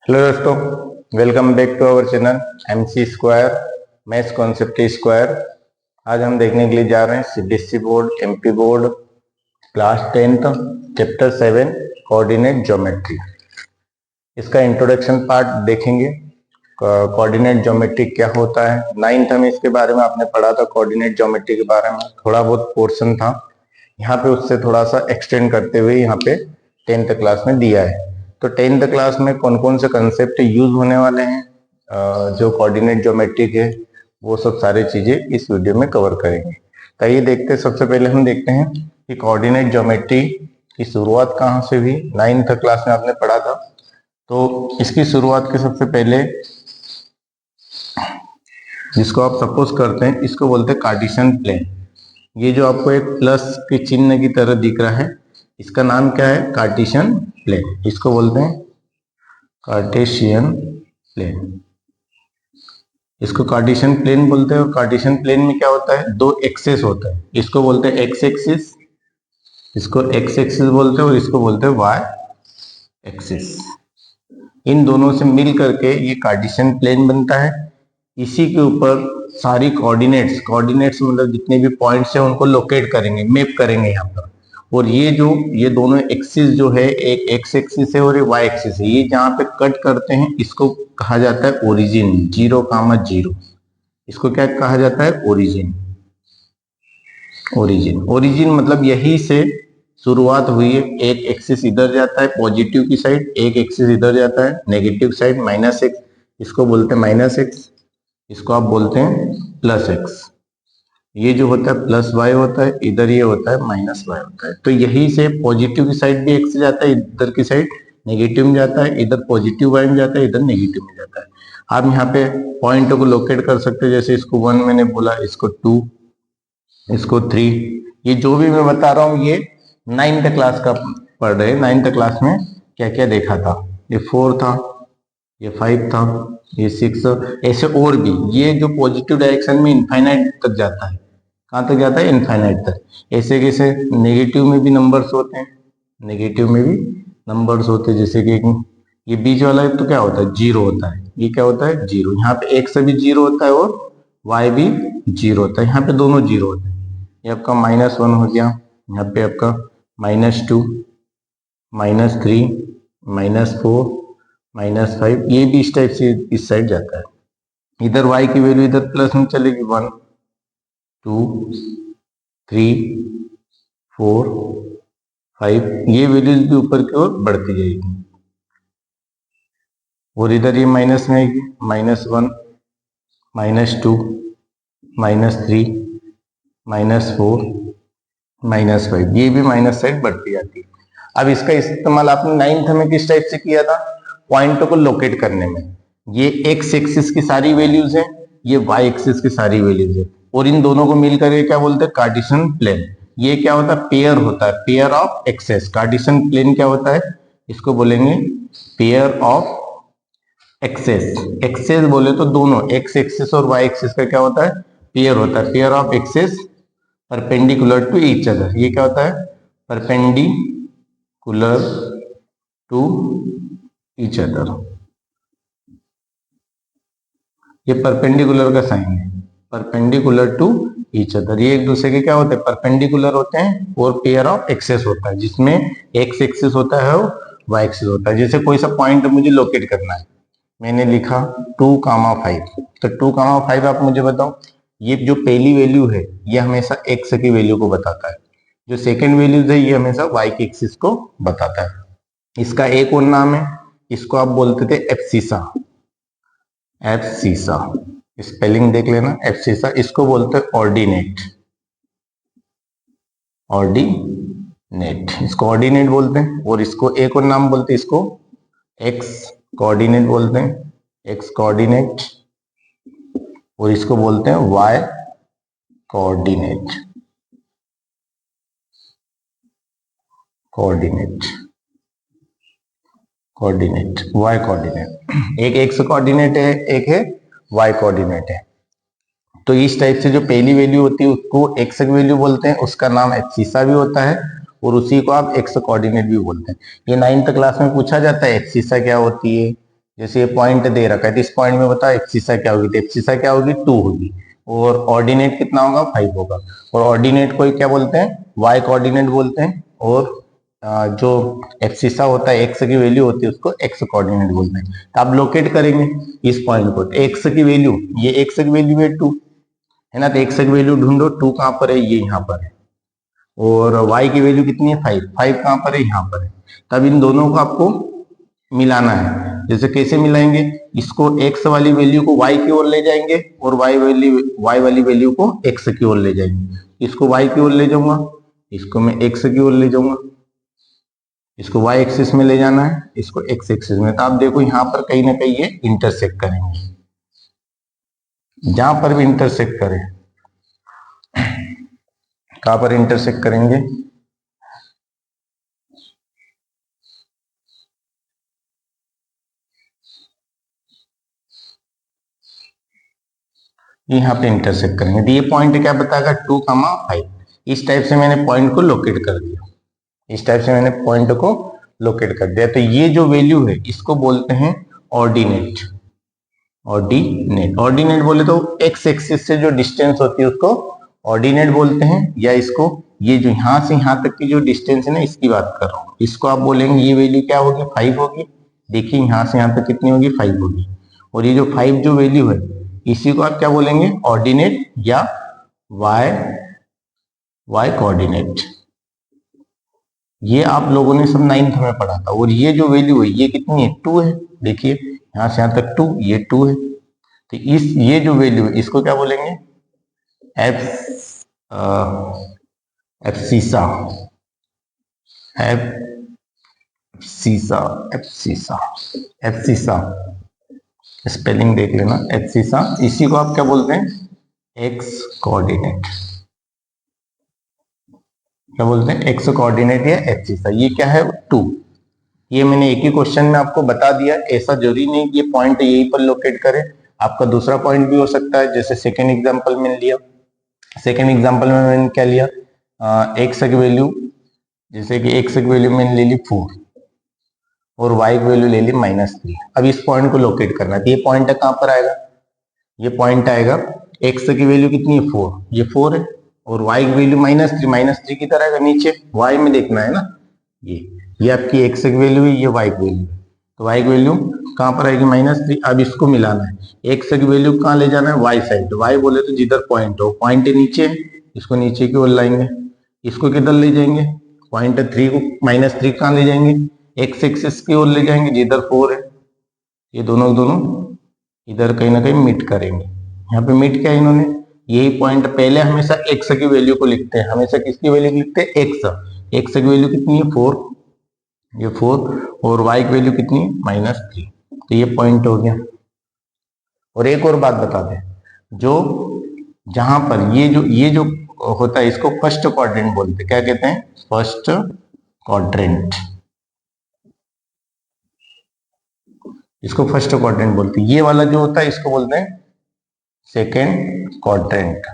Hello दोस्तों, welcome back to our channel MC square maths concept square. आज हम देखने के लिए जा रहे हैं CBSE board, MP board, class 10th, chapter 7 coordinate geometry. इसका इंट्रोडक्शन पार्ट देखेंगे। कोऑर्डिनेट ज्योमेट्री क्या होता है, 9th में इसके बारे में आपने पढ़ा था। कोऑर्डिनेट ज्योमेट्री के बारे में थोड़ा बहुत पोर्शन था, यहाँ पे उससे थोड़ा सा एक्सटेंड करते हुए यहाँ पे 10th क्लास में दिया है। तो 10th क्लास में कौन कौन से कंसेप्ट यूज होने वाले हैं जो कोऑर्डिनेट ज्योमेट्री के, वो सब सारी चीजें इस वीडियो में कवर करेंगे। तो ये देखते हैं, सबसे पहले हम देखते हैं कि कोऑर्डिनेट ज्योमेट्री की शुरुआत कहाँ से हुई। 9th क्लास में आपने पढ़ा था। तो इसकी शुरुआत के सबसे पहले जिसको आप सपोज करते हैं, इसको बोलते हैं कार्टेशियन प्लेन। ये जो आपको एक प्लस के चिन्ह की तरह दिख रहा है, इसका नाम क्या है? Cartesian plane. इसको बोलते हैं कार्टेशियन प्लेन। इसको कार्टेशियन प्लेन बोलते हैं। और कार्टेशियन प्लेन में क्या होता है? दो एक्सेस होता है। इसको बोलते हैं एक्स एक्सिस, इसको एक्स एक्सिस बोलते हैं, और इसको बोलते हैं वाई एक्सिस। इन दोनों से मिल करके ये कार्टेशियन प्लेन बनता है। इसी के ऊपर सारी कोऑर्डिनेट्स मतलब जितने भी पॉइंट्स हैं उनको लोकेट करेंगे, मैप करेंगे यहाँ पर। और ये दोनों एक्सिस जो है, एक एक्स एक्सिस है और एक वाई एक्सिस है, ये जहाँ पे कट करते हैं इसको कहा जाता है ओरिजिन, 0,0। इसको क्या कहा जाता है? ओरिजिन। ओरिजिन मतलब यही से शुरुआत हुई है। एक एक्सिस इधर जाता है पॉजिटिव की साइड, एक एक्सिस इधर जाता है नेगेटिव साइड, -x। इसको बोलते हैं -x, इसको आप बोलते हैं +x। ये जो होता है +y होता है, इधर ये होता है -y होता है। तो यही से पॉजिटिव की साइड भी x जाता है, इधर की साइड नेगेटिव में जाता है, इधर पॉजिटिव y में जाता है, इधर नेगेटिव में जाता है। आप यहाँ पे पॉइंटों को लोकेट कर सकते हैं। जैसे इसको 1 मैंने बोला, इसको 2, इसको 3। ये जो भी मैं बता रहा हूँ ये 9th क्लास का पढ़ रहे हैं। 9th क्लास में क्या क्या देखा था? ये 4 था, ये 5 था, ये 6, ऐसे और भी। ये जो पॉजिटिव डायरेक्शन में इनफाइनाइट तक जाता है। कहाँ तक जाता है? इनफाइनाइट तक। ऐसे कैसे? नेगेटिव में भी नंबर्स होते हैं, नेगेटिव में भी नंबर्स होते हैं। जैसे कि ये बीच वाला तो क्या होता है? 0 होता है। ये क्या होता है? 0। यहाँ पे x भी 0 होता है और y भी 0 होता है। यहाँ पे दोनों 0 होते हैं। ये आपका -1 हो गया, यहाँ पे आपका -2, -3, -4, -5। ये भी इस टाइप से इस साइड जाता है। इधर y की वैल्यू इधर प्लस में चलेगी, 1, 2, 3, 4, 5। ये वैल्यूज भी ऊपर की ओर बढ़ती जाएगी। और इधर ये माइनस में आएगी, -1, -2, -3, -4, -5। ये भी माइनस साइड बढ़ती जाती है। अब इसका इस्तेमाल आपने 9th में किस टाइप से किया था? पॉइंटों को लोकेट करने में। ये एक्स एक्सिस की सारी वैल्यूज है, ये वाई एक्सिस की सारी वैल्यूज है, और इन दोनों को मिलकर के क्या बोलते हैं? Cartesian plane. ये क्या होता है? पेयर होता है, pair of axes. Cartesian plane क्या होता है? इसको बोलेंगे पेयर ऑफ एक्सेस। एक्सेस बोले तो दोनों एक्स एक्सिस और वाई एक्सिस का क्या होता है? पेयर होता है। Pair of axes perpendicular to each other. ये क्या होता है? Perpendicular to each other. ये परपेंडिकुलर का साइन है, परपेंडिकुलर टू ईच अदर। ये एक दूसरे के क्या होते हैं? परपेंडिकुलर होते हैं। और पेयर ऑफ एक्सेस होता है जिसमें एक्स एक्सिस होता है और वाई एक्सिस होता है। जैसे कोई सा पॉइंट मुझे लोकेट करना है, मैंने लिखा 2,5। तो 2,5 आप मुझे बताओ, ये जो पहली वैल्यू है ये हमेशा एक्स की वैल्यू को बताता है, जो सेकेंड वैल्यूज है ये हमेशा वाई के एक्सिस को बताता है। इसका एक और नाम है, इसको आप बोलते थे एब्सिसा। एब्सिसा स्पेलिंग देख लेना, एब्सिसा। इसको बोलते हैं ऑर्डिनेट, ऑर्डिनेट। इसको ऑर्डिनेट बोलते हैं। और इसको एक और नाम बोलते हैं, इसको एक्स कोऑर्डिनेट बोलते हैं, एक्स कोऑर्डिनेट। और इसको बोलते हैं y coordinate, coordinate, coordinate, y coordinate. एक एक्स कोऑर्डिनेट है, एक है वाई कोऑर्डिनेट है। तो इस टाइप से जो पहली वैल्यू होती है उसको एक्स की वैल्यू बोलते हैं, उसका नाम एब्सिसा भी होता है, और उसी को आप एक्स कोऑर्डिनेट भी बोलते हैं। ये 9th क्लास में पूछा जाता है, एब्सिसा क्या होती है। जैसे ये पॉइंट दे रखा है तो इस पॉइंट में बता एक्सिसा क्या होगी, तो एक्सिसा क्या होगी 2 होगी, और ऑर्डिनेट कितना होगा 5 होगा। और ऑर्डिनेट को क्या बोलते हैं, वाई कोऑर्डिनेट बोलते हैं, और जो एब्सिसा होता है एक्स की वैल्यू होती है उसको एक्स कोऑर्डिनेट बोलते हैं। तो आप लोकेट करेंगे इस पॉइंट को, एक्स की वैल्यू, ये एक्स की वैल्यू है 2 है ना, तो एक्स की वैल्यू ढूंढो, 2 कहां पर है, ये यहाँ पर है, और y की वैल्यू कितनी है 5, 5 कहां पर है, यहाँ पर है। तब इन दोनों को आपको मिलाना है। जैसे कैसे मिलाएंगे, इसको x वाली वैल्यू को y की ओर ले जाएंगे और y वाली वैल्यू को x की ओर ले जाएंगे। इसको y की ओर ले जाऊंगा, इसको मैं x की ओर ले जाऊंगा, इसको y एक्सिस में ले जाना है, इसको x एक्सिस में। तो आप देखो यहाँ पर कहीं ना कहीं ये इंटरसेक्ट करेंगे, जहां पर भी इंटरसेक्ट करें, कहां पर इंटरसेक्ट करेंगे, यहाँ पे इंटरसेक्ट करेंगे। तो ये पॉइंट क्या बताएगा 2,5। इस टाइप से मैंने पॉइंट को लोकेट कर दिया, इस टाइप से मैंने पॉइंट को लोकेट कर दिया। तो ये जो वैल्यू है इसको बोलते हैं ऑर्डिनेट। ऑर्डिनेट बोले तो एक्स एक्सिस से जो डिस्टेंस होती है उसको ऑर्डिनेट बोलते हैं, या इसको ये जो यहां से यहां तक की जो डिस्टेंस है ना इसकी बात कर रहा हूं, इसको आप बोलेंगे ये वैल्यू क्या होगी 5 होगी। देखिए यहां से यहां तक कितनी होगी 5 होगी, और ये जो 5 जो वैल्यू है इसी को आप क्या बोलेंगे ऑर्डिनेट या वाई कोऑर्डिनेट। ये आप लोगों ने सब 9th में पढ़ा था। और ये जो वैल्यू है ये कितनी है 2 है, देखिए यहां से यहां तक 2, ये 2 है। तो ये जो वैल्यू है इसको क्या बोलेंगे एब्सिसा, एब्सिसा स्पेलिंग देख लेना, एब्सिसा। इसी को आप क्या बोलते हैं एक्स कोऑर्डिनेट, क्या बोलते हैं एक्स कोऑर्डिनेट या एब्सिसा। ये क्या है 2। ये मैंने एक ही क्वेश्चन में आपको बता दिया, ऐसा जरूरी नहीं कि ये पॉइंट यहीं पर लोकेट करे, आपका दूसरा पॉइंट भी हो सकता है। जैसे सेकेंड एग्जांपल में लिया, सेकेंड एग्जांपल में मैंने क्या लिया, एक्स की वैल्यू, जैसे कि एक्स की वैल्यू मैंने ले ली 4 और y की वैल्यू ले ली -3। अब इस पॉइंट को लोकेट करना है, तो ये पॉइंट कहां पर आएगा, ये पॉइंट आएगा x की वैल्यू कितनी है 4, ये 4 है, और y की वैल्यू -3 की तरह आएगा नीचे, y में देखना है ना, ये आपकी x की वैल्यू है, ये y की वैल्यू, तो y की वैल्यू कहां पर आएगी -3। अब इसको मिलाना है, x की वैल्यू कहां ले जाना है y साइड, y बोले तो जिधर पॉइंट हो, पॉइंट नीचे है, इसको नीचे की ओर लाएंगे, इसको किधर ले जाएंगे, पॉइंट 3 को -3 कहां ले जाएंगे, एक्स एक्सिस की ओर ले जाएंगे जिधर 4 है। ये दोनों इधर कहीं ना कहीं मीट करेंगे, यहाँ पे मीट किया इन्होंने, यही पॉइंट। पहले हमेशा एक्स की वैल्यू को लिखते हैं, हमेशा किसकी वैल्यू लिखते हैं एक्स की वैल्यू कितनी है 4, ये 4, और वाई की वैल्यू कितनी है -3। तो ये पॉइंट हो गया। और एक और बात बता दें, जो जहां पर ये जो होता है इसको फर्स्ट क्वाड्रेंट बोलते हैं, क्या कहते हैं फर्स्ट क्वाड्रेंट, इसको फर्स्ट क्वाड्रेंट बोलते हैं। ये वाला जो होता है इसको बोलते हैं सेकेंड क्वाड्रेंट।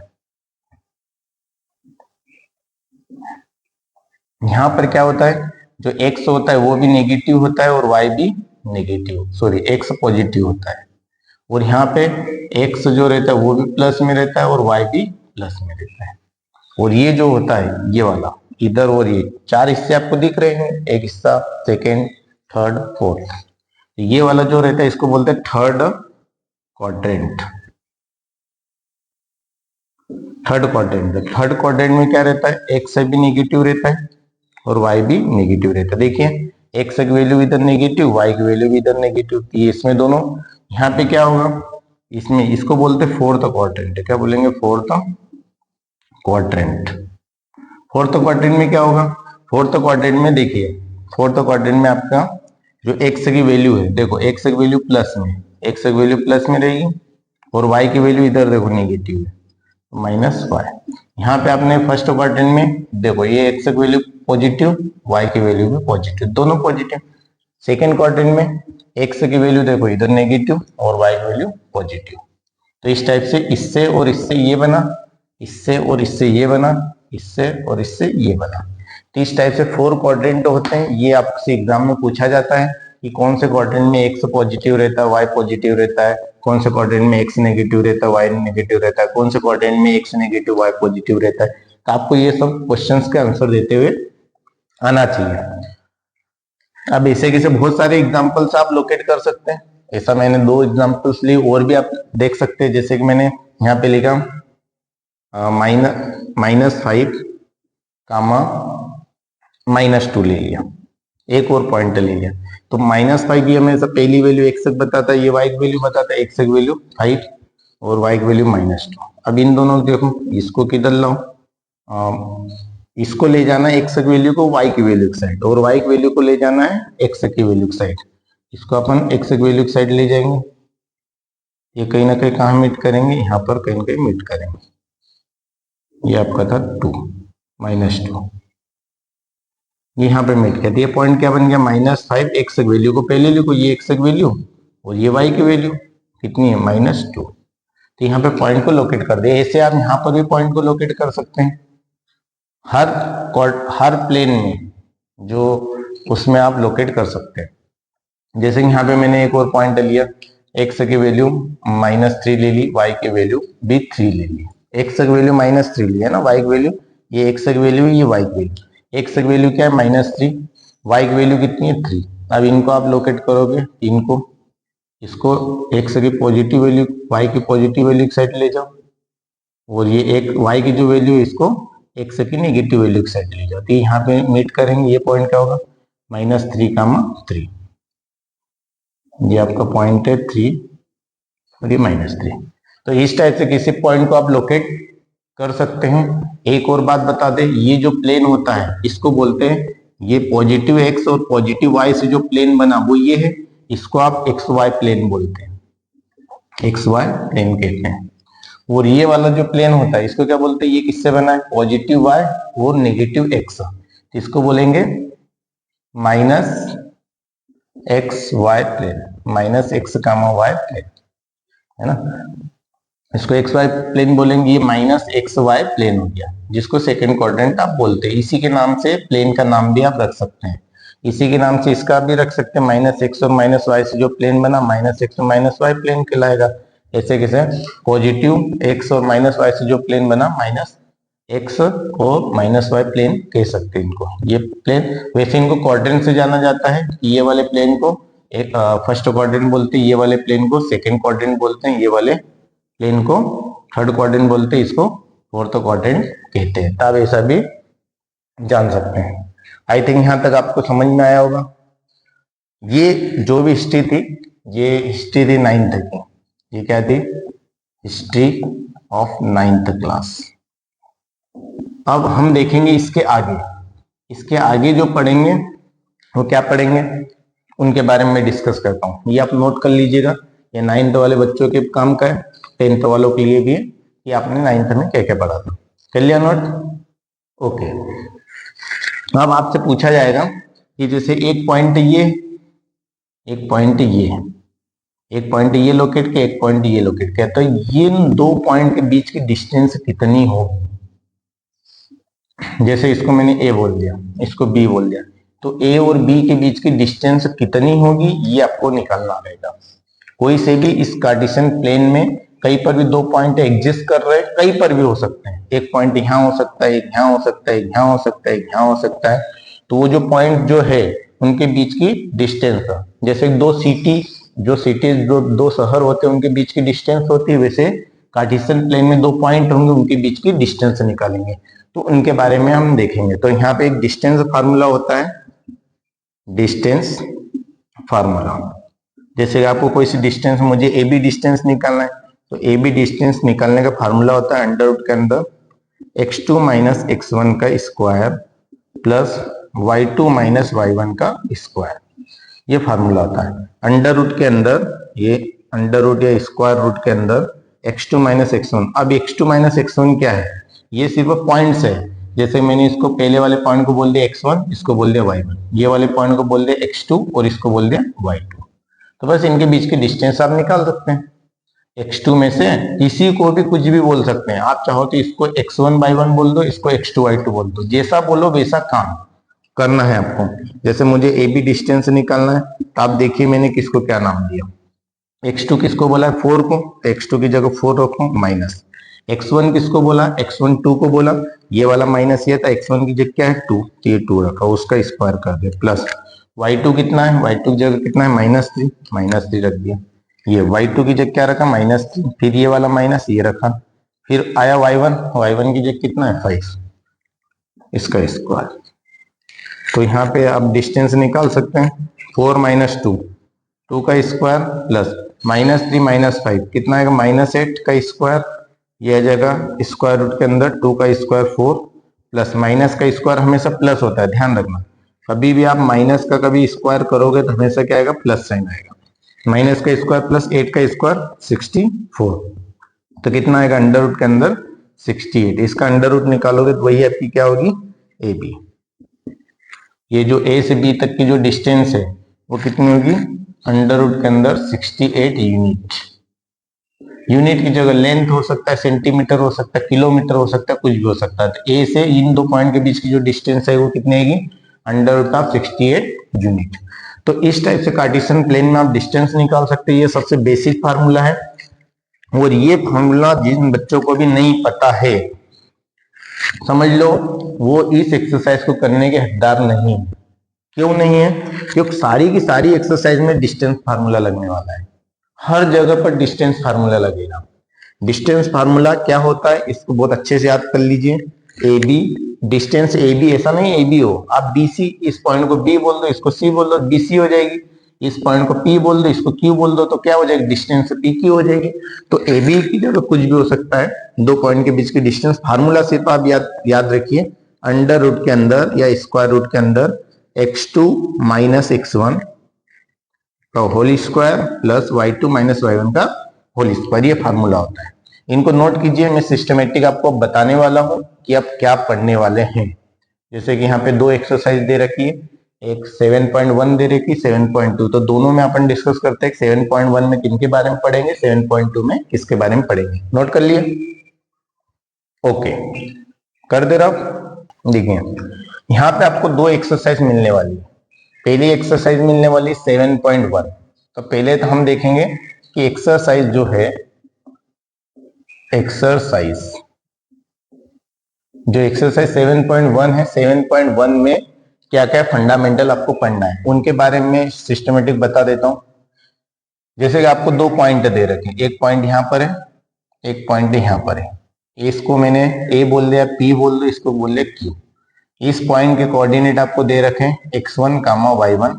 यहां पर क्या होता है, जो x होता है वो भी नेगेटिव होता है और y भी नेगेटिव, सॉरी x पॉजिटिव होता है, और यहाँ पे x जो रहता है वो भी प्लस में रहता है और y भी प्लस में रहता है। और ये जो होता है ये वाला इधर, और ये 4 हिस्से आपको दिख रहे हैं, एक हिस्सा सेकेंड, थर्ड, फोर्थ। ये वाला जो रहता है इसको बोलते हैं थर्ड क्वाड्रेंट। थर्ड क्वाड्रेंट में क्या रहता है, एक्स भी नेगेटिव रहता है और वाई भी नेगेटिव रहता है। देखिए एक्स की वैल्यू इधर नेगेटिव, वाई की वैल्यू भी इधर नेगेटिव, ये इसमें दोनों, यहाँ पे क्या होगा, इसमें इसको बोलते हैं फोर्थ क्वाड्रेंट। क्या बोलेंगे फोर्थ क्वाड्रेंट। फोर्थ क्वाड्रेंट में क्या होगा, फोर्थ क्वाड्रेंट में देखिए, फोर्थ क्वाड्रेंट में आपका जो एक्स की वैल्यू है, देखो एक्स की वैल्यू प्लस में, एक्स की वैल्यू प्लस में रहेगी, और वाई की वैल्यू इधर देखो नेगेटिव है, -y। यहाँ पे आपने फर्स्ट क्वाड्रेंट में देखो ये एक्स की वैल्यू पॉजिटिव, वाई की वैल्यू भी पॉजिटिव, दोनों पॉजिटिव। सेकेंड क्वाड्रेंट में एक्स की वैल्यू देखो इधर नेगेटिव और वाई की वैल्यू पॉजिटिव। तो इस टाइप से इससे और इससे ये बना, इससे और इससे ये बना, इससे और इससे ये बना। तो इस टाइप से 4 क्वाड्रेंट होते हैं, ये आपसे एग्जाम में पूछा जाता है। कि कौन से क्वाड्रेंट में एक्स पॉजिटिव रहता है, वाई पॉजिटिव रहता है, कौन से क्वाड्रेंट में एक्स नेगेटिव रहता है, वाई नेगेटिव रहता है, कौन से क्वाड्रेंट में एक्स नेगेटिव वाई पॉजिटिव रहता है। तो आपको ये सब क्वेश्चंस के आंसर देते हुए आना चाहिए। अब ऐसे कैसे बहुत सारे एग्जांपल्स आप लोकेट कर सकते हैं। ऐसा मैंने 2 एग्जांपल्स लिए, और भी आप देख सकते हैं। जैसे कि मैंने यहाँ पे लिखा -5 कामा -2 ले लिया, एक और पॉइंट ले लिया। तो -5 ये हमें सब पहली वैल्यू एक्स बताता है, ये वाई की वैल्यू बताता है, एक्स की वैल्यू 5 और वाई की वैल्यू -2। अब इन दोनों देखो, इसको किधर लाऊं, इसको ले जाना है एक्स की वैल्यू को वाई की वैल्यू की साइड, और वाई की वैल्यू को ले जाना है एक्स की वैल्यू की साइड। इसको अपन एक्स की वैल्यू की साइड ले जाएंगे, ये कहीं ना कहीं कहाँ मीट करेंगे, यहाँ पर कहीं ना कहीं मीट करेंगे। ये आपका था 2 -2, यहाँ पे मीट किया। ये पॉइंट क्या बन गया, -5 एक्स की वैल्यू को पहले लिखो, ये एक्स की वैल्यू और ये वाई की वैल्यू कितनी है, -2। तो यहाँ पे पॉइंट को लोकेट कर दिया। ऐसे आप यहाँ पर भी पॉइंट को लोकेट कर सकते हैं। हर प्लेन में जो उसमें आप लोकेट कर सकते हैं। जैसे कि यहाँ पे मैंने एक और पॉइंट लिया, एक्स की वैल्यू -3 ले ली, वाई की वैल्यू भी 3 ले ली। एक्स की वैल्यू -3 ली है ना, वाई की वैल्यू, ये एक्स की वैल्यू, ये वाई की वैल्यू। एक्स की वैल्यू क्या है, -3, वाई की वैल्यू कितनी है, 3। अब इनको आप लोकेट करोगे, इनको, इसको एक्स की पॉजिटिव वैल्यू वाई की पॉजिटिव वैल्यू की साइड ले जाओ, और ये एक वाई की जो वैल्यू है इसको एक्स की नेगेटिव वैल्यू की साइड ले जाओ। तो यहाँ पे मीट करेंगे। ये पॉइंट क्या होगा, -3, 3। ये आपका पॉइंट है 3 और ये -3। तो इस टाइप से किसी पॉइंट को आप लोकेट कर सकते हैं। एक और बात बता दें, ये जो प्लेन होता है इसको बोलते हैं, ये पॉजिटिव एक्स और पॉजिटिव वाई से जो प्लेन बना वो ये है, इसको आप एक्स वाई प्लेन बोलते हैं, एक्स वाई प्लेन कहते हैं। और ये वाला जो प्लेन होता है इसको क्या बोलते हैं, ये किससे बना है, पॉजिटिव वाई और नेगेटिव एक्स, इसको बोलेंगे -x y plane, -x, y plane, है ना। इसको एक्स वाई प्लेन बोलेंगे, ये -xy प्लेन हो गया, जिसको सेकंड क्वाड्रेंट आप बोलते हैं। इसी के नाम से प्लेन का नाम भी आप रख सकते हैं, इसी के नाम से इसका भी रख सकते हैं। -x और -y से जो प्लेन बना, -x और -y प्लेन कहलाएगा। ऐसे कैसे, पॉजिटिव x और -y से जो प्लेन बना, -x और -y प्लेन कह सकते हैं इनको। ये प्लेन, वैसे इनको क्वाड्रेंट से जाना जाता है। ये वाले प्लेन को एक फर्स्ट क्वाड्रेंट बोलते हैं, ये वाले प्लेन को सेकंड क्वाड्रेंट बोलते हैं, ये वाले प्लेन को थर्ड क्वाड्रेंट बोलते हैं, इसको फोर्थ क्वाड्रेंट कहते हैं। तब ऐसा भी जान सकते हैं। आई थिंक यहां तक आपको समझ में आया होगा। ये जो भी हिस्ट्री थी, ये हिस्ट्री थी 9th की। ये क्या थी, हिस्ट्री ऑफ 9th क्लास। अब हम देखेंगे इसके आगे, इसके आगे जो पढ़ेंगे वो क्या पढ़ेंगे, उनके बारे में डिस्कस करता हूँ। ये आप नोट कर लीजिएगा, ये 9th वाले बच्चों के काम का है, 10th वालों के लिए भी है कि आपने 9th में क्या क्या पढ़ा था। कर लिया नोट, ओके। अब आपसे पूछा जाएगा कि जैसे एक पॉइंट ये, एक पॉइंट ये, एक पॉइंट ये लोकेट किया, एक पॉइंट ये लोकेट किया, तो ये दो पॉइंट के बीच की डिस्टेंस कितनी होगी। जैसे इसको मैंने ए बोल दिया, इसको बी बोल दिया, तो ए और बी के बीच की डिस्टेंस कितनी होगी ये आपको निकालना रहेगा। कोई से भी इस कार्टेशियन प्लेन में कहीं पर भी दो पॉइंट एग्जिस्ट कर रहे हैं, कहीं पर भी हो सकते हैं। एक पॉइंट यहाँ हो सकता है, एक यहाँ हो सकता है, एक यहाँ हो सकता है, एक यहाँ हो सकता है। तो वो जो पॉइंट जो है उनके बीच की डिस्टेंस, जैसे दो सिटी, जो सिटीज दो शहर होते हैं उनके बीच की डिस्टेंस होती है, वैसे कार्टेशियन प्लेन में दो पॉइंट होंगे उनके बीच की डिस्टेंस निकालेंगे। तो उनके बारे में हम देखेंगे। तो यहाँ पे एक डिस्टेंस फार्मूला होता है, डिस्टेंस फार्मूला। जैसे आपको कोई सी डिस्टेंस, मुझे ए बी डिस्टेंस निकालना है, तो ए बी डिस्टेंस निकालने का फार्मूला होता है अंडर रूट के अंदर x2 माइनस x1 का square plus y2 minus y1 का स्क्वायर। ये फार्मूला होता है अंडर रूट के अंदर, ये अंडर रूट या स्क्वायर रूट के अंदर x2 माइनस x1। अब x2 माइनस x1 क्या है, ये सिर्फ पॉइंट्स है। जैसे मैंने इसको पहले वाले पॉइंट को बोल दिया x1, इसको बोल दिया y1, ये वाले पॉइंट को बोल दिया x2 और इसको बोल दिया y2। तो बस इनके बीच की डिस्टेंस आप निकाल सकते हैं। x2 में से किसी को भी कुछ भी बोल सकते हैं। आप चाहो तो इसको x1 by 1 बोल दो, इसको x2 by 2 बोल दो, जैसा बोलो वैसा काम। करना है आपको। जैसे मुझे ए बी डिस्टेंस निकालना है, तो आप देखिए मैंने किसको क्या नाम दिया, x2 किसको बोला है 4 को, तो x2 की जगह 4 रखो, माइनस x1 किसको बोला, x1 2 को बोला, ये वाला माइनस ये था, x1 की जगह क्या है 2, तो ये 2 रखा, उसका स्क्वायर कर दे, प्लस y2 कितना है, y2 की जगह कितना है -3, -3 रख दिया, ये y2 की जगह क्या रखा -3, फिर ये वाला माइनस ये रखा, फिर आया y1 की जगह कितना है 5, इसका स्क्वायर। तो यहाँ पे आप डिस्टेंस निकाल सकते हैं, 4 - 2, 2 का स्क्वायर प्लस -3 - 5 कितना आएगा -8 का स्क्वायर, ये आ जाएगा स्क्वायर रूट के अंदर 2 का स्क्वायर 4 प्लस माइनस का स्क्वायर हमेशा प्लस होता है, ध्यान रखना कभी भी आप माइनस का कभी स्क्वायर करोगे तो हमेशा क्या आएगा प्लस साइन आएगा, माइनस का स्क्वायर प्लस 8 का स्क्वायर 64, तो कितना आएगा अंडर रूट के अंदर 68, इसका अंडर रूट निकालोगे तो वही आपकी क्या होगी ए बी। ये जो ए से बी तक की जो डिस्टेंस है वो कितनी होगी अंडर रूट के अंदर 68 यूनिट। यूनिट की जगह लेंथ हो सकता है, सेंटीमीटर हो सकता है, किलोमीटर हो सकता है, कुछ भी हो सकता है। तो ए से इन दो पॉइंट के बीच की जो डिस्टेंस है वो कितनी आएगी अंडर रूट ऑफ 68 यूनिट। तो इस टाइप से कार्टेशियन प्लेन में आप डिस्टेंस निकाल सकते हैं, ये सबसे बेसिक फार्मूला है। और ये फार्मूला जिन बच्चों को भी नहीं पता है समझ लो वो इस एक्सरसाइज को करने के हकदार नहीं। क्यों नहीं है, क्योंकि सारी की सारी एक्सरसाइज में डिस्टेंस फार्मूला लगने वाला है, हर जगह पर डिस्टेंस फार्मूला लगेगा। डिस्टेंस फार्मूला क्या होता है इसको बहुत अच्छे से याद कर लीजिए, A B distance A B, ऐसा नहीं ए बी हो, आप बी सी, इस पॉइंट को बी बोल दो, इसको सी बोल दो, बी सी हो जाएगी, इस पॉइंट को पी बोल दो, इसको क्यू बोल दो, तो क्या हो जाएगी डिस्टेंस पी क्यू हो जाएगी। तो ए बी की जगह कुछ भी हो सकता है, दो पॉइंट के बीच की डिस्टेंस फार्मूला सिर्फ आप याद रखिए, अंडर रूट के अंदर या स्क्वायर रूट के अंदर x2 - x1 का whole square plus y2 - y1 का होल स्क्वायर, ये फार्मूला होता है। इनको नोट कीजिए, मैं सिस्टमेटिक आपको बताने वाला हूं कि आप क्या पढ़ने वाले हैं। जैसे कि यहाँ पे दो एक्सरसाइज दे रखी है, एक 7.1 दे रखी, 7.2, तो दोनों में अपन डिस्कस करते हैं 7.1 में किन के बारे में पढ़ेंगे, 7.2 में किसके बारे में पढ़ेंगे। नोट कर लिए, ओके कर दे रहा हूं। देखिए यहाँ पे आपको दो एक्सरसाइज मिलने वाली है, पहली एक्सरसाइज मिलने वाली 7.1। तो पहले तो हम देखेंगे कि एक्सरसाइज जो है, एक्सरसाइज जो एक्सरसाइज 7.1 है, 7.1 में क्या क्या फंडामेंटल आपको पढ़ना है उनके बारे में सिस्टमेटिक बता देता हूं। जैसे कि आपको दो पॉइंट दे रखे, एक पॉइंट यहां पर है, एक पॉइंट यहां पर है, इसको मैंने ए बोल दिया, पी बोल दो, इसको बोल दिया क्यू। इस पॉइंट के कोऑर्डिनेट आपको दे रखे x1, y1,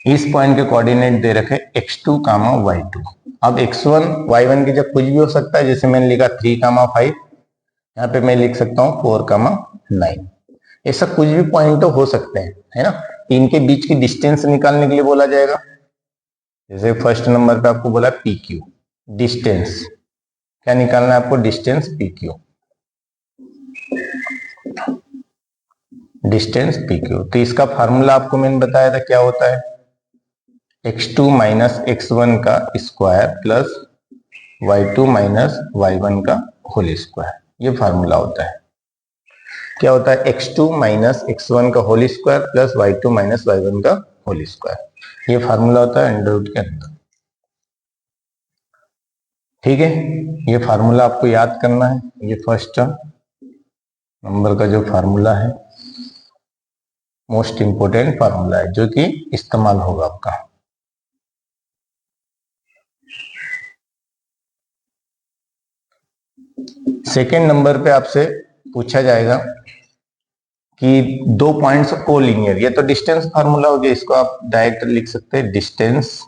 इस पॉइंट के कोऑर्डिनेट दे रखे x2, y2। अब x1 y1 की जब कुछ भी हो सकता है, जैसे मैंने लिखा 3, 5, यहाँ पे मैं लिख सकता हूँ 4, 9, ऐसा कुछ भी पॉइंट तो हो सकते हैं, है ना। इनके बीच की डिस्टेंस निकालने के लिए बोला जाएगा, जैसे फर्स्ट नंबर पे आपको बोला पी क्यू, डिस्टेंस क्या निकालना है आपको, distance P Q, distance P Q. तो इसका फार्मूला आपको मैंने बताया था क्या होता है, x2 - x1 का स्क्वायर प्लस y2 - y1 का होल स्क्वायर, ये फार्मूला होता है। क्या होता है, x2 - x1 का whole square plus y2 - y1 का होल स्क्वायर, ये फार्मूला होता है अंडर रूट के अंदर। ठीक है, ये फार्मूला आपको याद करना है, ये फर्स्ट नंबर का जो फार्मूला है मोस्ट इंपोर्टेंट फार्मूला है जो कि इस्तेमाल होगा आपका। सेकेंड नंबर पे आपसे पूछा जाएगा कि दो पॉइंट्स को लीनियर, ये तो डिस्टेंस फार्मूला हो गया, इसको आप डायरेक्ट लिख सकते हैं डिस्टेंस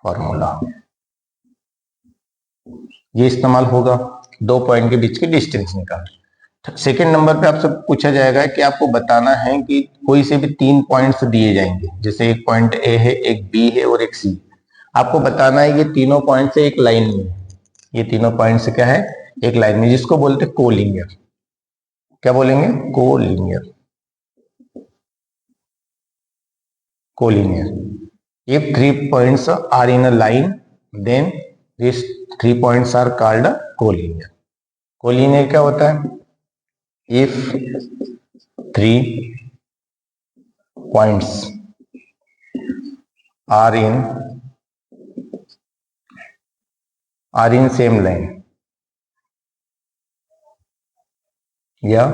फार्मूला, ये इस्तेमाल होगा दो पॉइंट के बीच की डिस्टेंस निकाल। सेकेंड नंबर पे आपसे पूछा जाएगा कि आपको बताना है कि कोई से भी तीन पॉइंट्स दिए जाएंगे, जैसे एक पॉइंट ए है, एक बी है और एक सी। आपको बताना है ये तीनों पॉइंट से एक लाइन में, ये तीनों पॉइंट से क्या है एक लाइन में, जिसको बोलते हैं कोलिनियर। क्या बोलेंगे, collinear, collinear. If 3 points are in a line, then these 3 points are called a collinear. Collinear क्या होता है, if 3 points are in same line, या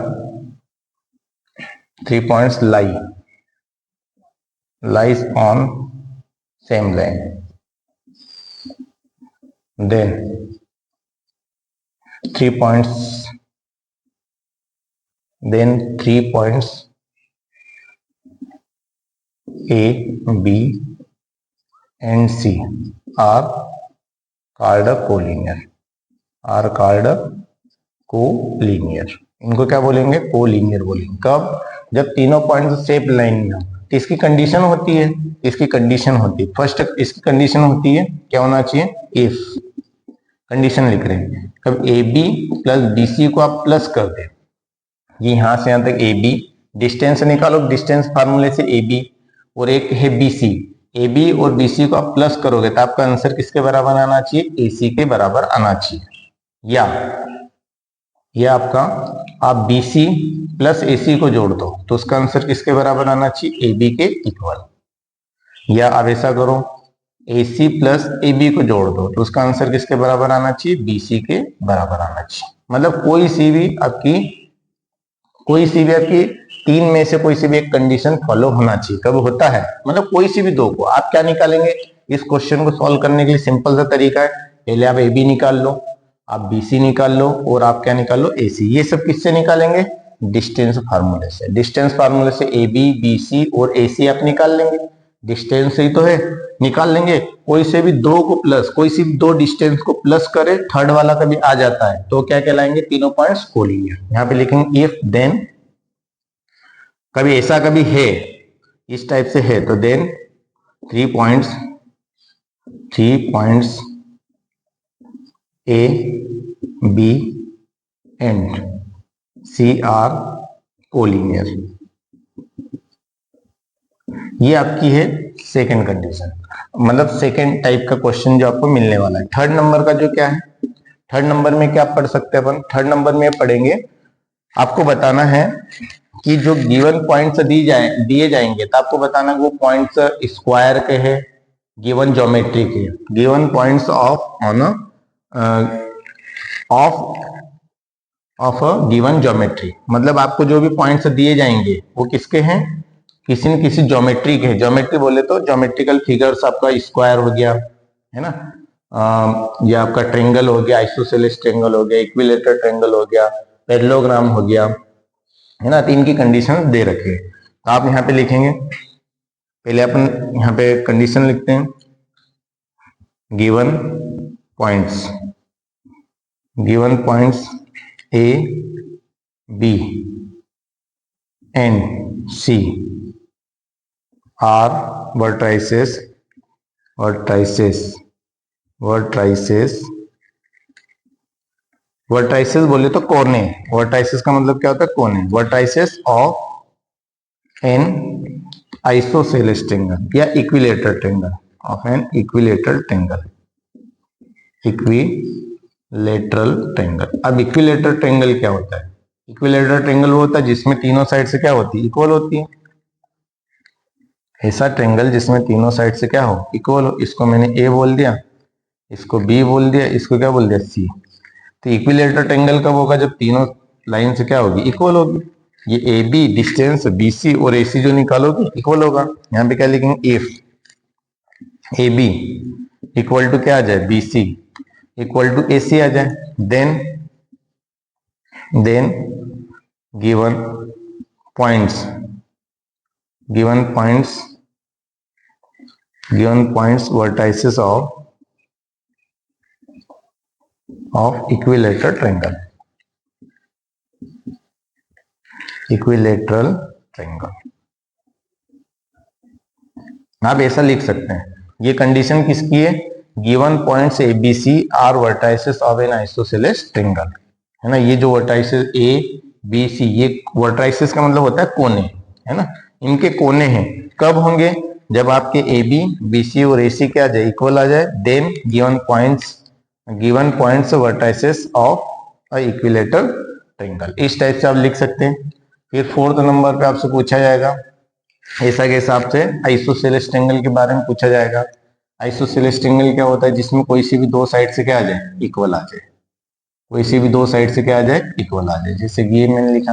3 points lies on same line, then 3 points A, B and C are called collinear. इनको क्या बोलेंगे? Collinear बोलेंगे। कब? जब तीनों पॉइंट सेम लाइन में हो। तो इसकी कंडीशन होती है, फर्स्ट इसकी कंडीशन होती है क्या होना चाहिए? इफ कंडीशन लिख रहे हैं, कब A B plus B C को आप प्लस कर दे, ये यहां से यहां तक ए बी, डिस्टेंस निकालो डिस्टेंस फार्मूले से ए बी, और एक है बी सी, ए बी और बी सी को आप प्लस करोगे तो आपका आंसर किसके बराबर आना चाहिए? ए सी के बराबर आना चाहिए। या आपका आप बी सी प्लस ए सी को जोड़ दो तो उसका आंसर किसके बराबर आना चाहिए? ए बी के इक्वल। या आप ऐसा करो, ए सी प्लस ए बी को जोड़ दो तो उसका आंसर किसके बराबर आना चाहिए? बी सी के बराबर आना चाहिए। मतलब कोई सी भी आपकी तीन में से कोई सी भी एक कंडीशन फॉलो होना चाहिए। कब होता है? मतलब कोई सी भी दो को। आप क्या निकालेंगे इस क्वेश्चन को सॉल्व करने के लिए? सिंपल सा तरीका है, पहले आप ए बी निकाल लो, आप बी सी निकाल लो, और आप क्या निकाल लो? ए सी। ये सब किससे निकालेंगे? डिस्टेंस फार्मूले से। डिस्टेंस फार्मूले से ए बी, बी सी और ए सी आप निकाल लेंगे। डिस्टेंस ही तो है, निकाल लेंगे। कोई से भी दो को प्लस, कोई सी भी दो डिस्टेंस को प्लस करे, थर्ड वाला कभी आ जाता है तो क्या कहलाएंगे? तीनों पॉइंट्स कोलिनियर। यहाँ पे लिखेंगे इफ देन, कभी ऐसा कभी है इस टाइप से है तो then 3 points A, B and C are collinear. ये आपकी है सेकंड कंडीशन, मतलब सेकंड टाइप का क्वेश्चन जो आपको मिलने वाला है। थर्ड नंबर का जो क्या है, थर्ड नंबर में क्या पढ़ सकते हैं अपन? थर्ड नंबर में पढ़ेंगे, आपको बताना है कि जो गिवन पॉइंट्स दिए जाएंगे तो आपको बताना वो पॉइंट्स स्क्वायर के हैं, गिवन ज्योमेट्री के, given points of a given geometry. मतलब आपको जो भी पॉइंट्स दिए जाएंगे वो किसके हैं? किसी न किसी ज्योमेट्री के। ज्योमेट्री बोले तो ज्योमेट्रिकल फिगर्स, आपका स्क्वायर हो गया है ना, या आपका ट्रेंगल हो गया, आइसोसेलेस ट्रेंगल हो गया, इक्विलेटरल ट्रेंगल हो गया, पैरेललोग्राम हो गया, है ना। तो इनकी कंडीशन दे रखे हैं तो आप यहाँ पे लिखेंगे, पहले अपन यहाँ पे कंडीशन लिखते हैं, given points A B and C are vertices बोले तो कोने। वर्टाइसेस का मतलब क्या होता है? कोने। Vertices of an isosceles triangle या equilateral triangle, of an equilateral triangle. अब इक्विलेटरल ट्रेंगल क्या होता है? इक्विलेटरल ट्रेंगल वो होता है जिसमें तीनों साइड से क्या होती है? इक्वल होती है। ऐसा ट्रेंगल जिसमें तीनों साइड से क्या हो? इक्वल हो। इसको मैंने ए बोल दिया, इसको बी बोल दिया, इसको क्या बोल दिया? सी। तो इक्विलेटरल ट्रेंगल कब होगा? जब तीनों लाइन से क्या होगी? इक्वल होगी। ये A B distance B C और ए सी जो निकालोगे इक्वल होगा। यहाँ पे क्या लिखेंगे? If A B equal to क्या आ जाए? B C equal to A C आ जाए, then given points vertices of equilateral triangle. आप ऐसा लिख सकते हैं, ये कंडीशन किसकी है? Given points A B C are vertices of an isosceles triangle, है ना। ये जो वर्टाइसेस ए बी सी, ये वर्टाइसेस का मतलब होता है कोने, है ना। इनके कोने हैं, कब होंगे? जब आपके ए बी, बी सी और ए सी क्या आ जाए? इक्वल आ जाए, then given points vertices of a equilateral triangle. इस टाइप से आप लिख सकते हैं। फिर 4th नंबर पे आपसे पूछा जाएगा ऐसा के हिसाब से आइसोसेलेस ट्रायंगल के बारे में पूछा जाएगा। आइसोसेलेस ट्रायंगल क्या होता है, जिसमें कोई सी भी दो साइड से क्या आ जाए, इक्वल आ जाए। कोई सी भी दो साइड से क्या आ जाए, इक्वल आ जाए। जैसे ये मैंने लिखा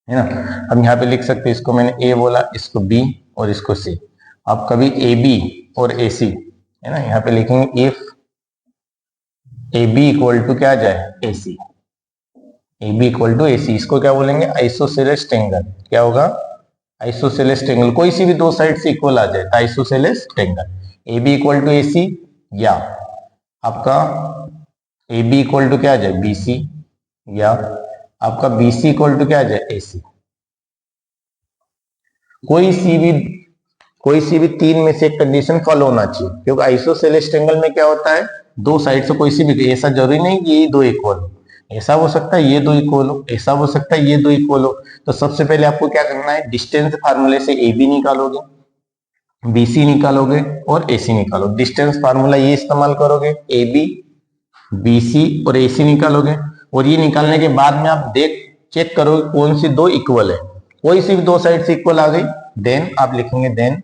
है ना, अब यहाँ पे लिख सकते हैं, इसको मैंने ए बोला, इसको बी और इसको सी। अब कभी ए बी और ए सी है ना, यहाँ पे लिखेंगे if A B equal to क्या आ जाए, A C. A B equal to A C, इसको क्या बोलेंगे, आइसोसेलेस ट्रायंगल। क्या होगा, आइसोसेलेस ट्रायंगल। कोई सी भी दो साइड से इक्वल आ जाए, isosceles triangle. A B equal to A C, या आपका ए बी इक्वल टू क्या आ जाए, बी सी, या आपका बी सी इक्वल टू क्या आ जाए, ए सी। कोई सी भी तीन में से एक कंडीशन फॉलो होना चाहिए, क्योंकि आइसोसेलेस ट्रायंगल में क्या होता है, दो साइड से कोई सी भी, ऐसा जरूरी नहीं कि ये दो इक्वल हो, ऐसा हो सकता है ये दो इक्वल हो, ऐसा हो सकता है ये दो इक्वल हो। तो सबसे पहले आपको क्या करना है, डिस्टेंस फार्मूले से ए बी निकालोगे, बी सी निकालोगे और ए सी निकालोगे। डिस्टेंस फार्मूला ये इस्तेमाल करोगे, ए बी बी सी और ए सी निकालोगे। और ये निकालने के बाद में आप चेक करोगे कौन सी दो इक्वल है। कोई सी भी दो साइड से इक्वल आ गई, देन आप लिखेंगे then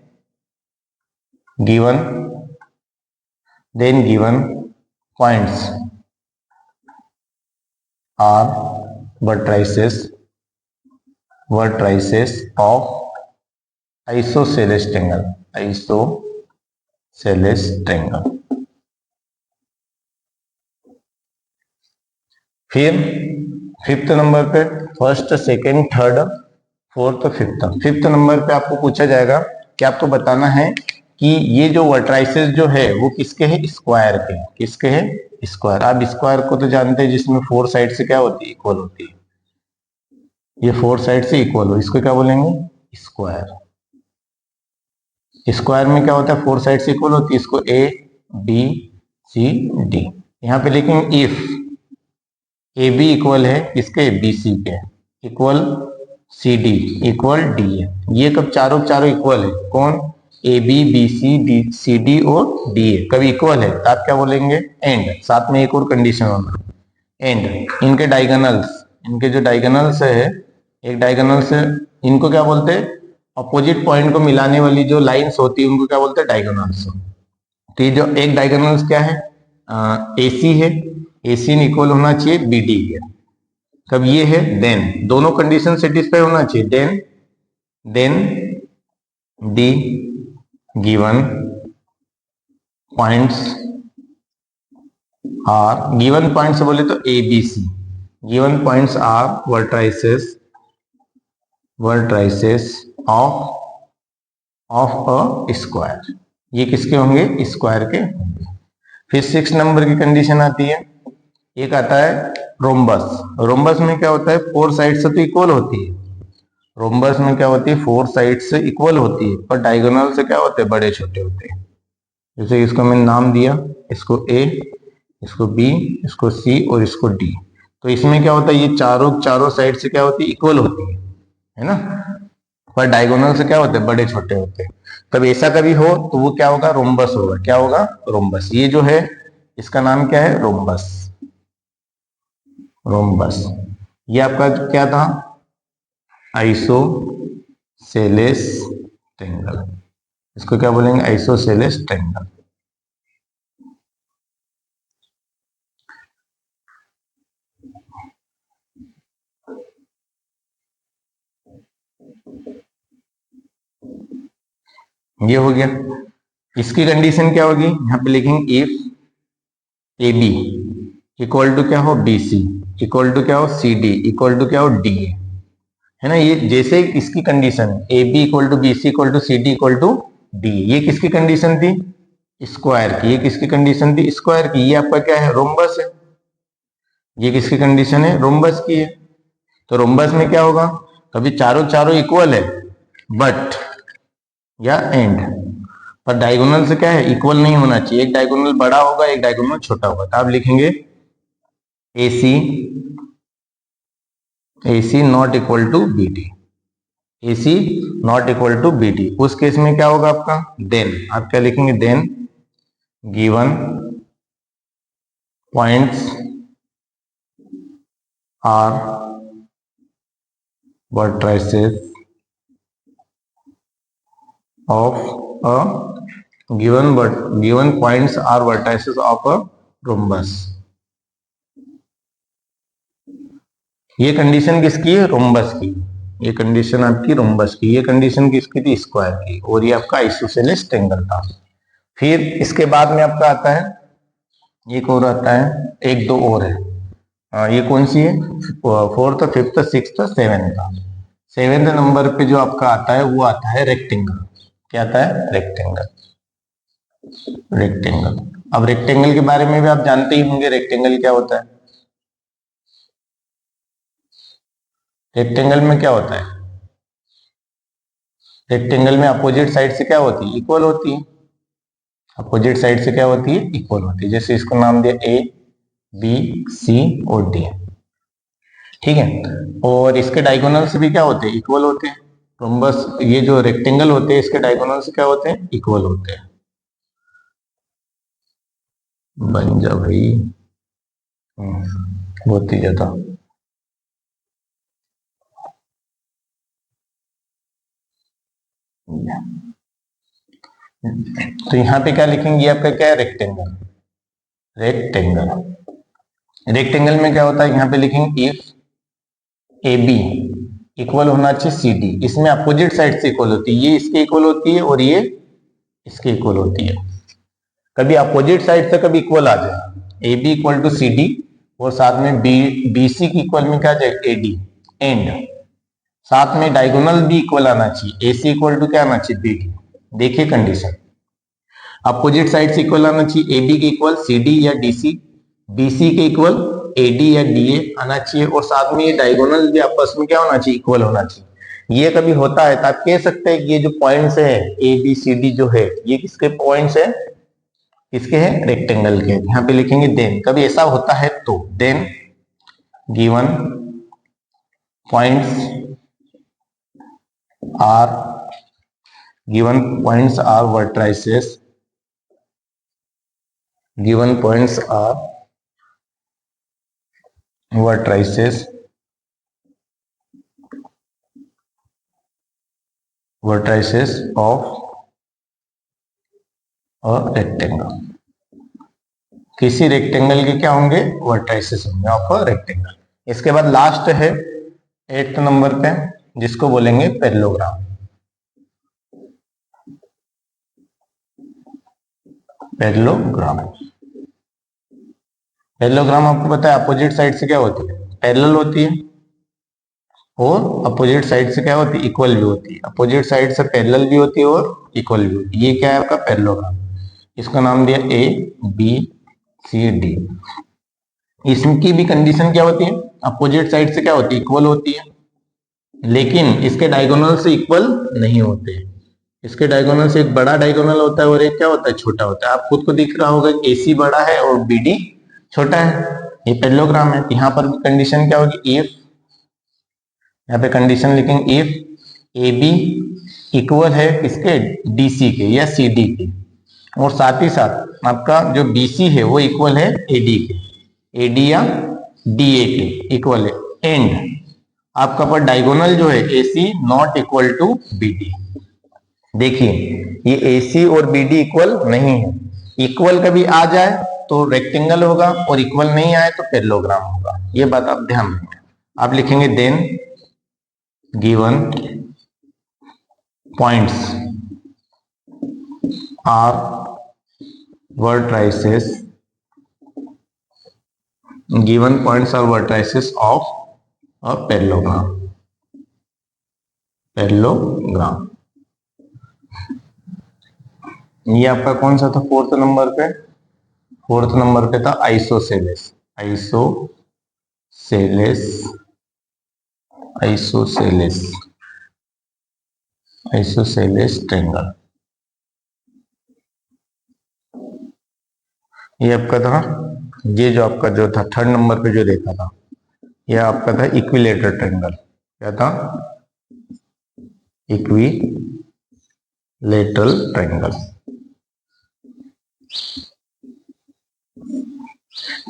given points are vertices of isosceles triangle। फिर 5th नंबर पे first, second, third, fourth, fifth number पे आपको पूछा जाएगा कि आपको बताना है कि ये जो वर्ट्राइसेस जो है वो किसके हैं, स्क्वायर के। किसके हैं, स्क्वायर। आप स्क्वायर को तो जानते हैं, जिसमें फोर साइड से क्या होती है, इक्वल होती है। ये फोर साइड से इक्वल हो, इसको क्या बोलेंगे, स्क्वायर। स्क्वायर में क्या होता है, फोर साइड से इक्वल होती है। इसको ए बी सी डी, यहाँ पे लिखेंगे इफ ए बी इक्वल है किसके, बी सी के, equal C D equal D है। ये कब चारों इक्वल है, कौन, A B B C D C D और डी ए कभी इक्वल है, तो आप क्या बोलेंगे, एंड। साथ में एक और कंडीशन होना, एंड इनके डायगोनल्स, इनके जो डायगोनल्स है, एक डायगोनल्स है, इनको क्या बोलते हैं, अपोजिट पॉइंट को मिलाने वाली जो लाइंस होती है उनको क्या बोलते हैं, डायगोनल्स। तो ये जो एक डायगोनल्स क्या है, ए सी है, ए सी इक्वल होना चाहिए बी डी के। कब ये है, देन दोनों कंडीशन सेटिस्फाई होना चाहिए, then the given points are, given points बोले तो A B C, given points are vertices of a square. ये किसके होंगे, स्क्वायर के होंगे। फिर 6 नंबर की कंडीशन आती है, एक आता है रोम्बस। रोम्बस में क्या होता है, फोर साइड से तो इक्वल होती है। रोम्बस में क्या होती है, फोर साइड से इक्वल होती है, पर डायगोनल से क्या होते हैं, बड़े छोटे होते हैं। जैसे इसको मैंने नाम दिया, इसको ए, इसको बी, इसको सी और इसको डी। तो इसमें क्या होता है, ये चारों साइड से क्या होती है, इक्वल होती है ना, पर डायगोनल से क्या होते हैं, बड़े छोटे होते हैं। तब ऐसा कभी हो तो वो क्या होगा, रोम्बस होगा। क्या होगा, रोम्बस। ये जो है इसका नाम क्या है, रोम्बस। ये आपका क्या था, आइसोसेलेस ट्रायंगल। इसको क्या बोलेंगे, आइसोसेलेस ट्रायंगल। ये हो गया। इसकी कंडीशन क्या होगी, यहां पे लिखेंगे if A B equal to क्या हो, बी सी इक्वल टू क्या हो, सी डी इक्वल टू क्या हो, डी ए, है ना। ये जैसे इसकी condition A B equal to B C equal to C D equal to D, ये किसकी कंडीशन थी, स्क्वायर की। ये किसकी कंडीशन थी, स्क्वायर की। ये आपका क्या है, रोम्बस है। ये किसकी कंडीशन है, रोम्बस की है। तो रोम्बस में क्या होगा, कभी चारों इक्वल है बट या एंड, पर डायगोनल से क्या है, इक्वल नहीं होना चाहिए। एक डायगोनल बड़ा होगा, एक डायगोनल छोटा होगा। तो आप लिखेंगे A C not equal to B D, A C not equal to B D. उस केस में क्या होगा आपका, देन आप क्या लिखेंगे, then given points are vertices of a given points are vertices of a rhombus. ये कंडीशन किसकी है? रोम्बस की। ये कंडीशन आपकी रोम्बस की। ये कंडीशन किसकी थी? स्क्वायर की। और ये आपका आइसोसेलेस ट्रायंगल था। फिर इसके बाद में आपका आता है एक और आता है, एक दो और है। ये कौन सी है? Fourth, fifth, sixth, seventh. Seventh number पे जो आपका आता है वो आता है रेक्टेंगल। क्या आता है? रेक्टेंगल। रेक्टेंगल। अब रेक्टेंगल के बारे में भी आप जानते ही होंगे, रेक्टेंगल क्या होता है। रेक्टेंगल में क्या होता है? रेक्टेंगल में अपोजिट साइड से क्या होती है? इक्वल होती है। अपोजिट साइड से क्या होती है? इक्वल होती है। जैसे इसको नाम दिया ए, बी, सी और डी। ठीक है। और इसके डायगोनल से भी क्या होते हैं? इक्वल होते हैं। रोम्बस, ये जो रेक्टेंगल होते हैं इसके डायगोनल से क्या होते हैं? इक्वल होते हैं। बन जा भाई। बहुत ही ज्यादा। तो यहाँ पे क्या लिखेंगे? आपका क्या है? रेक्टेंगल। रेक्टेंगल। रेक्टेंगल में क्या होता है? यहाँ पे लिखेंगे इफ ए बी इक्वल होना चाहिए सी डी। इसमें अपोजिट साइड से इक्वल होती है। ये इसके इक्वल होती है और ये इसके इक्वल होती है। कभी अपोजिट साइड से कभी इक्वल आ जाए, A B equal to C D, और साथ में बी बी सी की इक्वल में क्या आ जाए? A D. एंड साथ में डायगोनल भी इक्वल आना चाहिए। ए सी इक्वल टू क्या आना चाहिए? B D. देखिए कंडीशन, अपोजिट साइड से इक्वल आना चाहिए। ए बी के इक्वल सी डी या डी सी, बी सी के इक्वल ए डी या डी ए आना चाहिए, और साथ में ये डायगोनल भी आपस में क्या होना चाहिए? इक्वल होना चाहिए। ये कभी होता है तो आप कह सकते हैं कि ये जो पॉइंट्स है ए बी सी डी जो है ये किसके पॉइंट्स है? किसके हैं? रेक्टेंगल के। यहाँ पे लिखेंगे देन। कभी ऐसा होता है तो then given points are vertices, given points are vertices of a rectangle। किसी रेक्टेंगल के क्या होंगे? वर्टाइसेस होंगे ऑफ अ रेक्टेंगल। इसके बाद लास्ट है 8th नंबर पे, जिसको बोलेंगे पैरेललोग्राम। पैरेललोग्राम। पैरेललोग्राम आपको पता है अपोजिट साइड से क्या होती है? पैरेलल होती है, और अपोजिट साइड से क्या होती है? इक्वल भी होती है। अपोजिट साइड से पैरेलल भी होती है और इक्वल भी होती है। ये क्या है आपका? पैरेललोग्राम। इसका नाम दिया ए बी सी डी। इसकी भी कंडीशन क्या होती है? अपोजिट साइड से क्या होती है? इक्वल होती है, लेकिन इसके डायगोनल से इक्वल नहीं होते। इसके डायगोनल से एक बड़ा डायगोनल होता है और एक क्या होता है? छोटा होता है। आप खुद को दिख रहा होगा कि AC बड़ा है और BD छोटा है। ये पैरेललोग्राम है। यहाँ पर भी कंडीशन क्या होगी? इफ, यहाँ पे कंडीशन लिखेंगे इफ AB इक्वल है किसके? DC के या CD के, और साथ ही साथ आपका जो BC है वो इक्वल है AD के, AD या DA के इक्वल है। एंड आपका पर डायगोनल जो है AC not equal to BD। देखिए ये AC और BD इक्वल नहीं है। इक्वल कभी आ जाए तो रेक्टेंगल होगा, और इक्वल नहीं आए तो पैरेललोग्राम होगा। ये बात आप ध्यान रखें। आप लिखेंगे then given points are vertices, given points are vertices of a parallelogram। Parallelogram. ये आपका कौन सा था? 4th नंबर पे। 4th नंबर पे था isosceles. Isosceles isosceles isosceles triangle. ये आपका था, ये जो आपका जो था 3rd नंबर पे जो देखा था, ये आपका था इक्विलेटरल ट्रायंगल। क्या था? Equilateral triangle.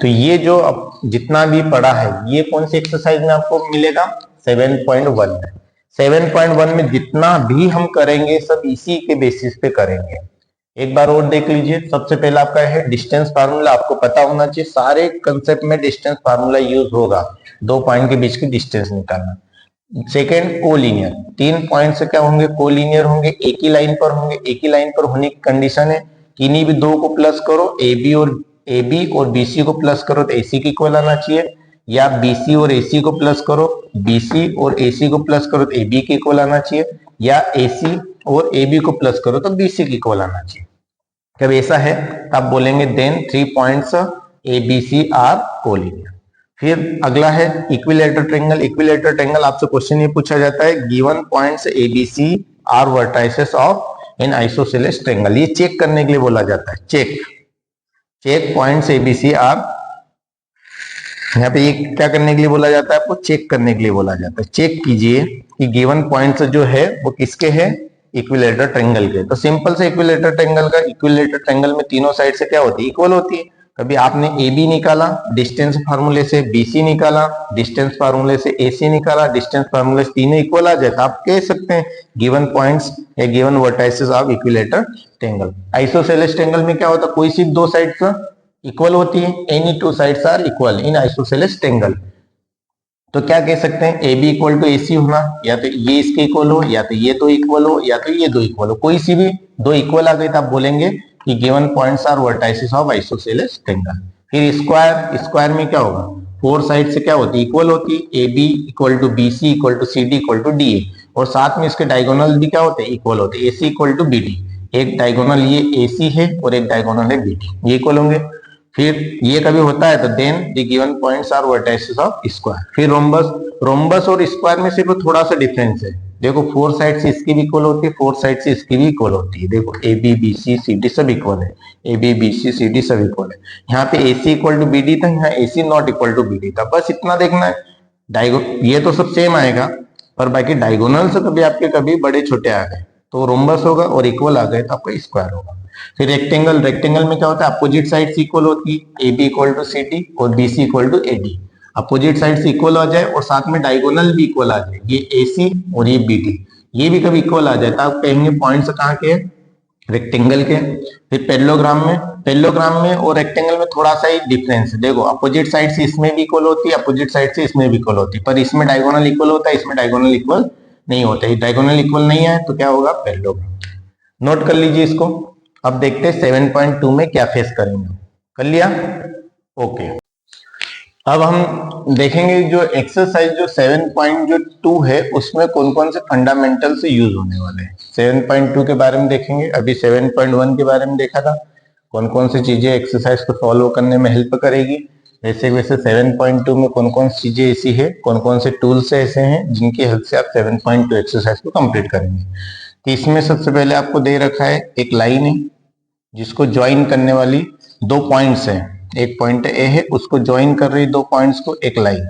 तो ये जो अब जितना भी पढ़ा है ये कौन सी एक्सरसाइज में आपको मिलेगा? 7.1 में। 7.1 में जितना भी हम करेंगे सब इसी के बेसिस पे करेंगे। एक बार और देख लीजिए। सबसे पहला आपका है डिस्टेंस फार्मूला, आपको पता होना चाहिए, सारे कंसेप्ट में डिस्टेंस फार्मूला यूज होगा, दो पॉइंट के बीच की डिस्टेंस निकालना। सेकेंड कोलिनियर, 3 पॉइंट से क्या होंगे, कोलिनियर होंगे, एक ही लाइन पर होंगे। एक ही लाइन पर होने की कंडीशन है किन्हीं भी दो को प्लस करो, ए बी और बी सी को प्लस करो तो ए सी की इक्वल आना चाहिए, या बी सी और ए सी को प्लस करो, बी सी और ए सी को प्लस करो तो ए बी की इक्वल आना चाहिए, या ए सी और ए बी को प्लस करो तो बी सी की इक्वल आना चाहिए। जब ऐसा है तो आप बोलेंगे then 3 points A B C are collinear. फिर अगला है इक्विलेटरल ट्रायंगल। इक्विलेटरल ट्रायंगल आपसे क्वेश्चन ये पूछा जाता है given points A B C are vertices of an isosceles triangle. ये चेक करने के लिए बोला जाता है, check points A B C are. यहाँ पे ये क्या करने के लिए बोला जाता है, आपको चेक करने के लिए बोला जाता है। चेक कीजिए कि गिवन पॉइंट्स जो है वो किसके हैं, इक्विलेटरल ट्रायंगल के। तो सिंपल से इक्विलेटरल ट्रायंगल का, इक्विलेटरल ट्रायंगल में तीनों साइड से क्या होती है, इक्वल होती है। कभी आपने ए बी निकाला डिस्टेंस फार्मूले से, बी सी निकाला डिस्टेंस फार्मूले से, ए सी निकाला डिस्टेंस फार्मूले से, तीनों इक्वल आ जाए तो आप कह सकते हैं गिवन पॉइंट्स या given vertices of equilateral triangle. Isosceles triangle में क्या होता है, कोई सिर्फ दो साइड इक्वल होती है, any two sides are equal in isosceles triangle. तो क्या कह सकते हैं, A B equal to A C होना, या तो ये इसके इक्वल हो, या तो ये दो इक्वल हो, या तो ये दो इक्वल हो। कोई सी भी दो इक्वल आ गई तो आप बोलेंगे कि given points are vertices of isosceles triangle. फिर स्क्वायर, स्क्वायर में क्या होगा, फोर साइड से क्या होती है, इक्वल होती है, A B equal to B C equal to C D equal to D A, और साथ में इसके डायगोनल भी क्या होते हैं, इक्वल होते हैं, ए C equal to B D. एक डायगोनल ये ए सी है और एक डायगोनल है बी डी, ये इक्वल होंगे। फिर ये कभी होता है तो then the given points are vertices of square. फिर रोम्बस, रोम्बस और स्क्वायर में सिर्फ थोड़ा सा डिफरेंस है। देखो फोर साइड से इसकी भी इक्वल होती है, फोर साइड से इसकी भी इक्वल होती है। देखो A B B C C D सब इक्वल है, A B B C C D सब इक्वल है। यहाँ पे A C equal to B D था, यहाँ A C not equal to B D था। बस इतना देखना है। ये तो सब सेम आएगा, पर बाकी डायगोनल से कभी आपके कभी बड़े छोटे आ गए तो रोम्बस होगा, और इक्वल आ गए तो आपका स्क्वायर होगा। फिर रेक्टेंगल, रेक्टेंगल में क्या होता है, अपोजिट साइड से इक्वल होती है, A B equal to C D और B C equal to A D. Opposite side से इक्वल आ जाए और साथ में डायगोनल भी इक्वल आ जाए, ये ए सी और ये बी डी, ये भी कभी इक्वल आ जाए तो आप कहेंगे पॉइंट्स कहाँ के, रेक्टेंगल के। फिर पैरेललोग्राम में, पैरेललोग्राम में और रेक्टेंगल में थोड़ा सा ही डिफरेंस है। देखो अपोजिट साइड से इसमें भी इक्वल होती है, अपोजिट साइड से इसमें भी इक्वल होती है, पर इसमें डायगोनल इक्वल होता है, इसमें डायगोनल इक्वल नहीं होता है। डायगोनल इक्वल नहीं है तो क्या होगा, पैरेललोग्राम। नोट कर लीजिए इसको। अब देखते हैं 7.2 में क्या फेस करेंगे। कर लिया, ओके। अब हम देखेंगे जो एक्सरसाइज जो 7.2 है उसमें कौन कौन से फंडामेंटल से यूज होने वाले हैं। 7.2 के बारे में देखेंगे, अभी 7.1 के बारे में देखा था, कौन कौन सी चीजें एक्सरसाइज को सॉल्व करने में हेल्प करेगी। वैसे वैसे 7.2 में कौन कौन सी चीजें ऐसी है, कौन कौन से टूल्स ऐसे हैं जिनकी हेल्प से आप 7.2 एक्सरसाइज को कंप्लीट करेंगे। तो इसमें सबसे पहले आपको दे रखा है एक लाइन है जिसको ज्वाइन करने वाली दो पॉइंट्स हैं। एक पॉइंट ए है, उसको ज्वाइन कर रही दो पॉइंट्स को एक लाइन।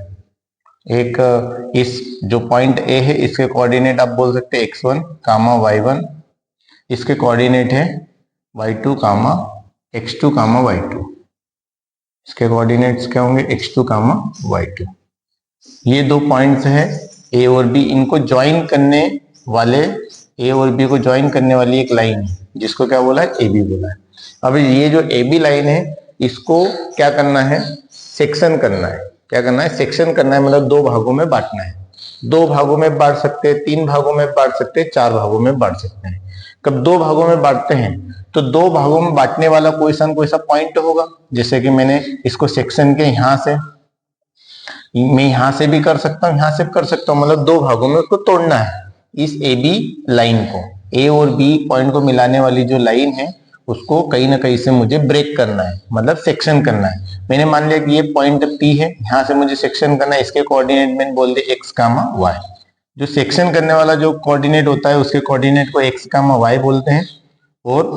एक इस जो पॉइंट ए है इसके कोऑर्डिनेट आप बोल सकते हैं x1 कामा y1, इसके कोऑर्डिनेट है y2 कामा x2 कामा y2, इसके कोऑर्डिनेट्स क्या होंगे x2 कामा y2। ये दो पॉइंट्स हैं ए और बी, इनको ज्वाइन करने वाले, ए और बी को ज्वाइन करने वाली एक लाइन है जिसको क्या बोला है, ए बी बोला है। अब ये जो ए बी लाइन है इसको क्या करना है, सेक्शन करना है। क्या करना है, सेक्शन करना है, मतलब दो भागों में बांटना है। दो भागों में बांट सकते हैं, तीन भागों में बांट सकते हैं, चार भागों में बांट सकते हैं। कब दो भागों में बांटते हैं तो दो भागों में बांटने वाला कोई सा पॉइंट होगा। जैसे कि मैंने इसको सेक्शन के यहां से, मैं यहां से भी कर सकता हूं, यहां से भी कर सकता हूं, मतलब दो भागों में उसको तोड़ना है। इस ए बी लाइन को, ए और बी पॉइंट को मिलाने वाली जो लाइन है उसको कहीं ना कहीं से मुझे ब्रेक करना है, मतलब सेक्शन करना है। मैंने मान लिया कि ये पॉइंट पी है, यहाँ से मुझे सेक्शन करना है, इसके कोऑर्डिनेट मैंने बोल दिया x कामा y। जो सेक्शन करने वाला जो कोऑर्डिनेट होता है उसके कोऑर्डिनेट को x कामा y बोलते हैं, और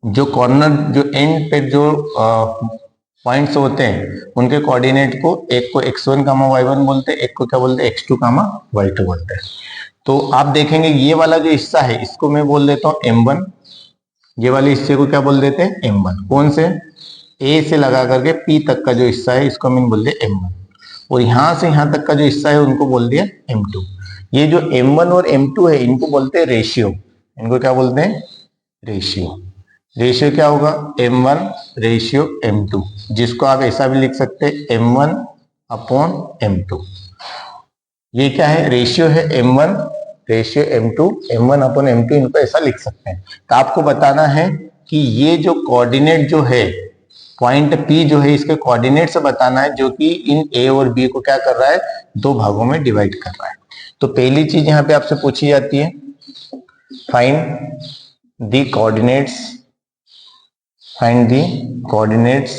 जो कॉर्नर जो एंड पे जो पॉइंट्स होते हैं उनके कोऑर्डिनेट को, एक को x1 कामा y1 बोलते हैं, एक को क्या बोलते हैं, x2 कामा y2 बोलते हैं। तो आप देखेंगे ये वाला जो हिस्सा है इसको मैं बोल देता हूँ m1, ये वाले हिस्से को क्या बोल देते हैं, m1। कौन से, a से लगा करके p तक का जो हिस्सा है इसको मैं बोल दे m1, और यहां से यहां तक का जो हिस्सा है उनको बोल दिया M2। ये जो M1 और M2 है इनको बोलते हैं रेशियो। इनको क्या बोलते हैं? रेशियो। रेशियो क्या होगा? M1 रेशियो M2, जिसको आप ऐसा भी लिख सकते हैं M1 अपॉन M2। ये क्या है? रेशियो है M1 ratio M2, M1 upon M2 इनको ऐसा लिख सकते हैं। तो आपको बताना है कि ये जो कोऑर्डिनेट जो है पॉइंट P जो है इसके कोऑर्डिनेट से बताना है, जो कि इन A और B को क्या कर रहा है? दो भागों में डिवाइड कर रहा है। तो पहली चीज यहाँ पे आपसे पूछी जाती है, find the coordinates, find the coordinates,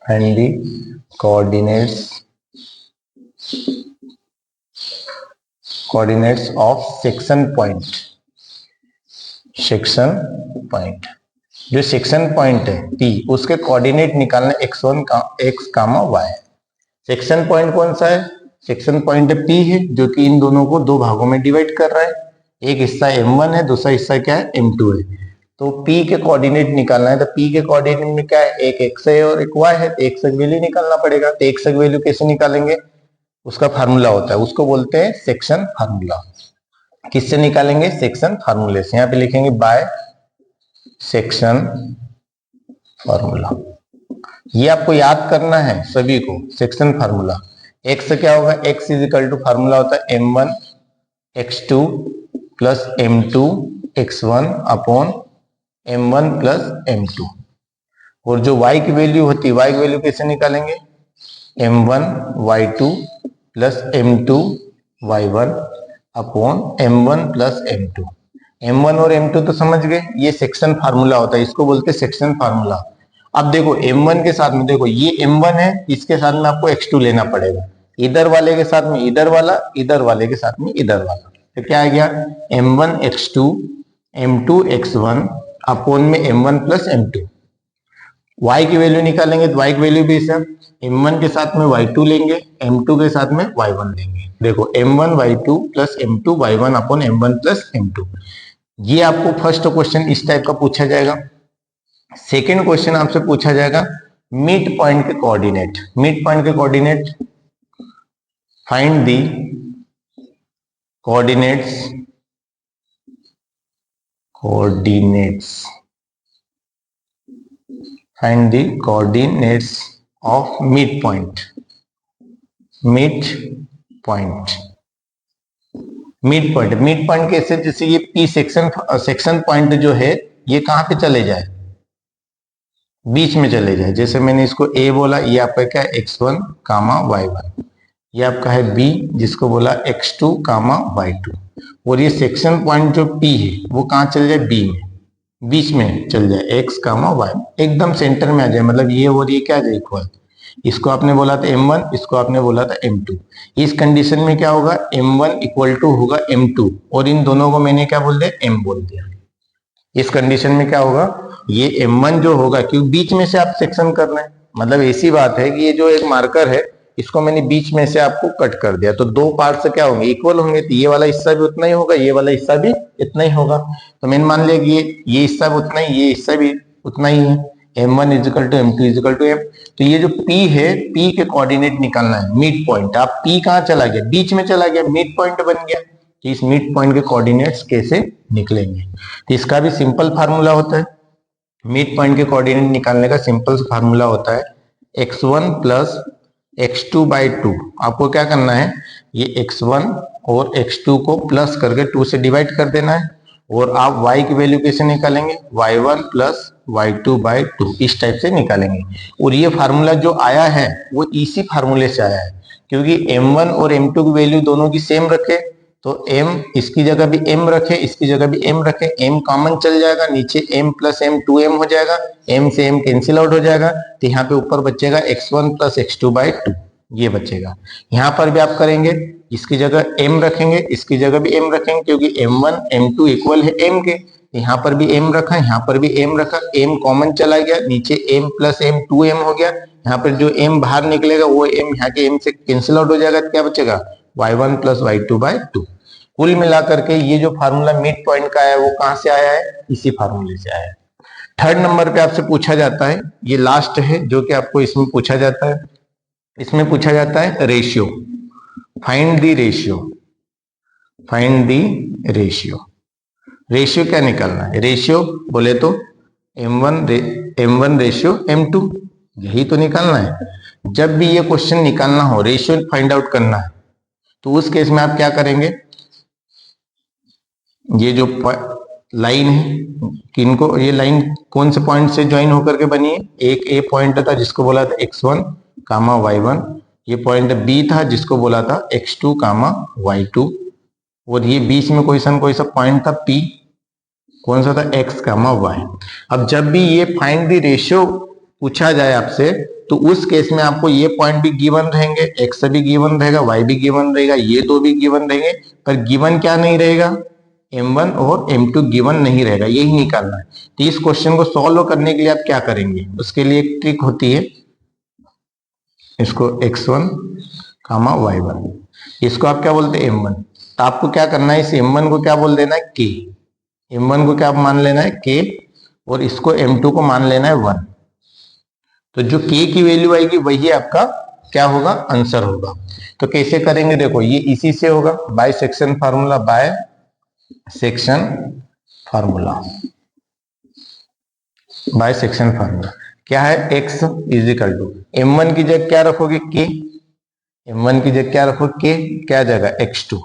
find the coordinates, coordinates of section point. Section point, जो सेक्शन पॉइंट है P उसके कोऑर्डिनेट निकालना x1 का x, y। सेक्शन पॉइंट कौन सा है? सेक्शन पॉइंट P है, जो कि इन दोनों को दो भागों में डिवाइड कर रहा है। एक हिस्सा M1 है, दूसरा हिस्सा क्या है? M2 है। तो P के कोऑर्डिनेट निकालना है, तो P के कोऑर्डिनेट में क्या है? एक x है और एक y है, तो x की वैल्यू निकालना पड़ेगा। तो x की वैल्यू कैसे निकालेंगे? उसका फार्मूला होता है, उसको बोलते हैं सेक्शन फार्मूला। किससे निकालेंगे? सेक्शन फार्मूले से। यहाँ पे लिखेंगे बाय सेक्शन फार्मूला। ये आपको याद करना है सभी को, सेक्शन फार्मूला। x से क्या होगा? x is equal to formula होता है m1 x2 plus m2 x1 upon m1 plus m2। और जो y की वैल्यू होती है, y की वैल्यू कैसे निकालेंगे? m1 y2 plus m2 y1 upon m1 plus m2। m1 और m2 तो समझ गए, ये सेक्शन फार्मूला होता है, इसको बोलते हैं सेक्शन फार्मूला। अब देखो m1 के साथ में, देखो ये m1 है, इसके साथ में आपको x2 लेना पड़ेगा, इधर वाले के साथ में इधर वाला, इधर वाले के साथ में इधर वाला। तो क्या आ गया? m1 x2 m2 x1 upon में m1 प्लस m2। y की वैल्यू निकालेंगे तो y की वैल्यू भी इसे m1 के साथ में y2 लेंगे, m2 के साथ में y1 लेंगे। देखो m1 y2 plus m2 y1 upon m1 plus m2। ये आपको फर्स्ट क्वेश्चन इस टाइप का पूछा जाएगा। सेकेंड क्वेश्चन आपसे पूछा जाएगा मिड पॉइंट के कोऑर्डिनेट। मिड पॉइंट के coordinate, find the coordinates, coordinates, find the coordinates of mid point. Mid point, mid point, mid point कैसे? जैसे ये P सेक्शन पॉइंट जो है ये कहां पे चले जाए? बीच में चले जाए। जैसे मैंने इसको A बोला, ये आपका क्या है? x1 कामा y1। ये आपका है B, जिसको बोला x2 कामा y2। और ये सेक्शन पॉइंट जो P है वो कहां चल जाए? B में, बीच में चल जाए, x कामा y एकदम सेंटर में आ जाए। मतलब ये और ये क्या आ जाए? इक्वल। इसको आपने बोला था m1, इसको आपने बोला था m2। इस कंडीशन में क्या होगा? m1 इक्वल टू होगा m2, और इन दोनों को मैंने क्या बोल दिया? m बोल दिया। इस कंडीशन में क्या होगा? ये m1 जो होगा, क्योंकि बीच में से आप सेक्शन कर रहे हैं, मतलब ऐसी बात है कि ये जो एक मार्कर है इसको मैंने बीच में से आपको कट कर दिया, तो दो पार्ट से क्या होंगे? इक्वल होंगे। तो ये वाला हिस्सा भी उतना ही होगा, ये वाला हिस्सा भी इतना ही होगा। तो मैंने मान लिया कि ये हिस्सा भी उतना ही, ये हिस्सा भी उतना ही है। m1 equal to m2 equal to m। तो ये जो P है, P के कोऑर्डिनेट निकालना है, मिड पॉइंट। आप P कहाँ चला गया? बीच में चला गया, मिड पॉइंट बन गया। कि इस मिड पॉइंट के कोऑर्डिनेट्स कैसे निकलेंगे? तो इसका भी सिंपल फार्मूला होता है। मिड पॉइंट के कोऑर्डिनेट निकालने का सिंपल फार्मूला होता है x1 प्लस x2 बाई 2। आपको क्या करना है? ये x1 और x2 को प्लस करके 2 से डिवाइड कर देना है। और आप y की वैल्यू कैसे निकालेंगे? y1 प्लस y2 बाई 2, इस टाइप से निकालेंगे। और ये फार्मूला जो आया है वो इसी फार्मूले से आया है, क्योंकि m1 और m2 की वैल्यू दोनों की सेम रखे, तो m इसकी जगह भी m रखे, इसकी जगह भी m रखे, m कॉमन चल जाएगा, नीचे m प्लस m 2m हो जाएगा, m से m कैंसिल आउट हो जाएगा। तो यहाँ पे ऊपर बचेगा x1 प्लस x2 बाई 2, ये बचेगा। यहाँ पर भी आप करेंगे, इसकी जगह m रखेंगे, इसकी जगह भी m रखेंगे, क्योंकि m1 m2 इक्वल है m के। यहाँ पर भी m रखा, यहाँ पर भी m रखा, m कॉमन चला गया, नीचे m प्लस m 2m हो गया। यहाँ पर जो m बाहर निकलेगा वो m यहाँ के m से कैंसिल आउट हो जाएगा। क्या बचेगा? y1 plus y2 by 2। कुल मिलाकर के ये जो फार्मूला मिड पॉइंट का है वो कहां से आया है? इसी फार्मूले से आया है। थर्ड नंबर पे आपसे पूछा जाता है, ये लास्ट है जो कि आपको इसमें पूछा जाता है, इसमें पूछा जाता है ratio, find the ratio, find the ratio. Ratio क्या निकालना है? रेशियो बोले तो m1 रेशियो m2, यही तो निकालना है। जब भी ये क्वेश्चन निकालना हो, रेशियो फाइंड आउट करना है, तो उस केस में आप क्या करेंगे, ये जो लाइन है, किनको, ये लाइन कौन से पॉइंट से ज्वाइन होकर के बनी है? एक ए पॉइंट था जिसको बोला था x1 कामा y1, ये पॉइंट बी था जिसको बोला था x2 कामा y2, और ये बीच में कोई सा पॉइंट था p, कौन सा था? x कामा y। अब जब भी ये फाइंड द रेशियो पूछा जाए आपसे, तो उस केस में आपको ये पॉइंट भी गिवन रहेंगे, x भी गिवन रहेगा, y भी गिवन रहेगा, ये दो भी गिवन रहेंगे, पर गिवन क्या नहीं रहेगा? m1 और m2 गिवन नहीं रहेगा, यही निकालना है। तो इस क्वेश्चन को सॉल्व करने के लिए आप क्या करेंगे? उसके लिए एक ट्रिक होती है, इसको x1 कामा y1, इसको आप क्या बोलते हैं? m1। तो आपको क्या करना है, इस m1 को क्या बोल देना है? k, m1 को क्या मान लेना है? k, और इसको m2 को मान लेना है 1। तो जो k की वैल्यू आएगी वही आपका क्या होगा? आंसर होगा। तो कैसे करेंगे? देखो, ये इसी से होगा, by section formula, by section formula, by section formula क्या है? x is equal to m1 की जगह क्या रखोगे? k, m1 की जगह क्या रखोगे? k, क्या जगह? x2,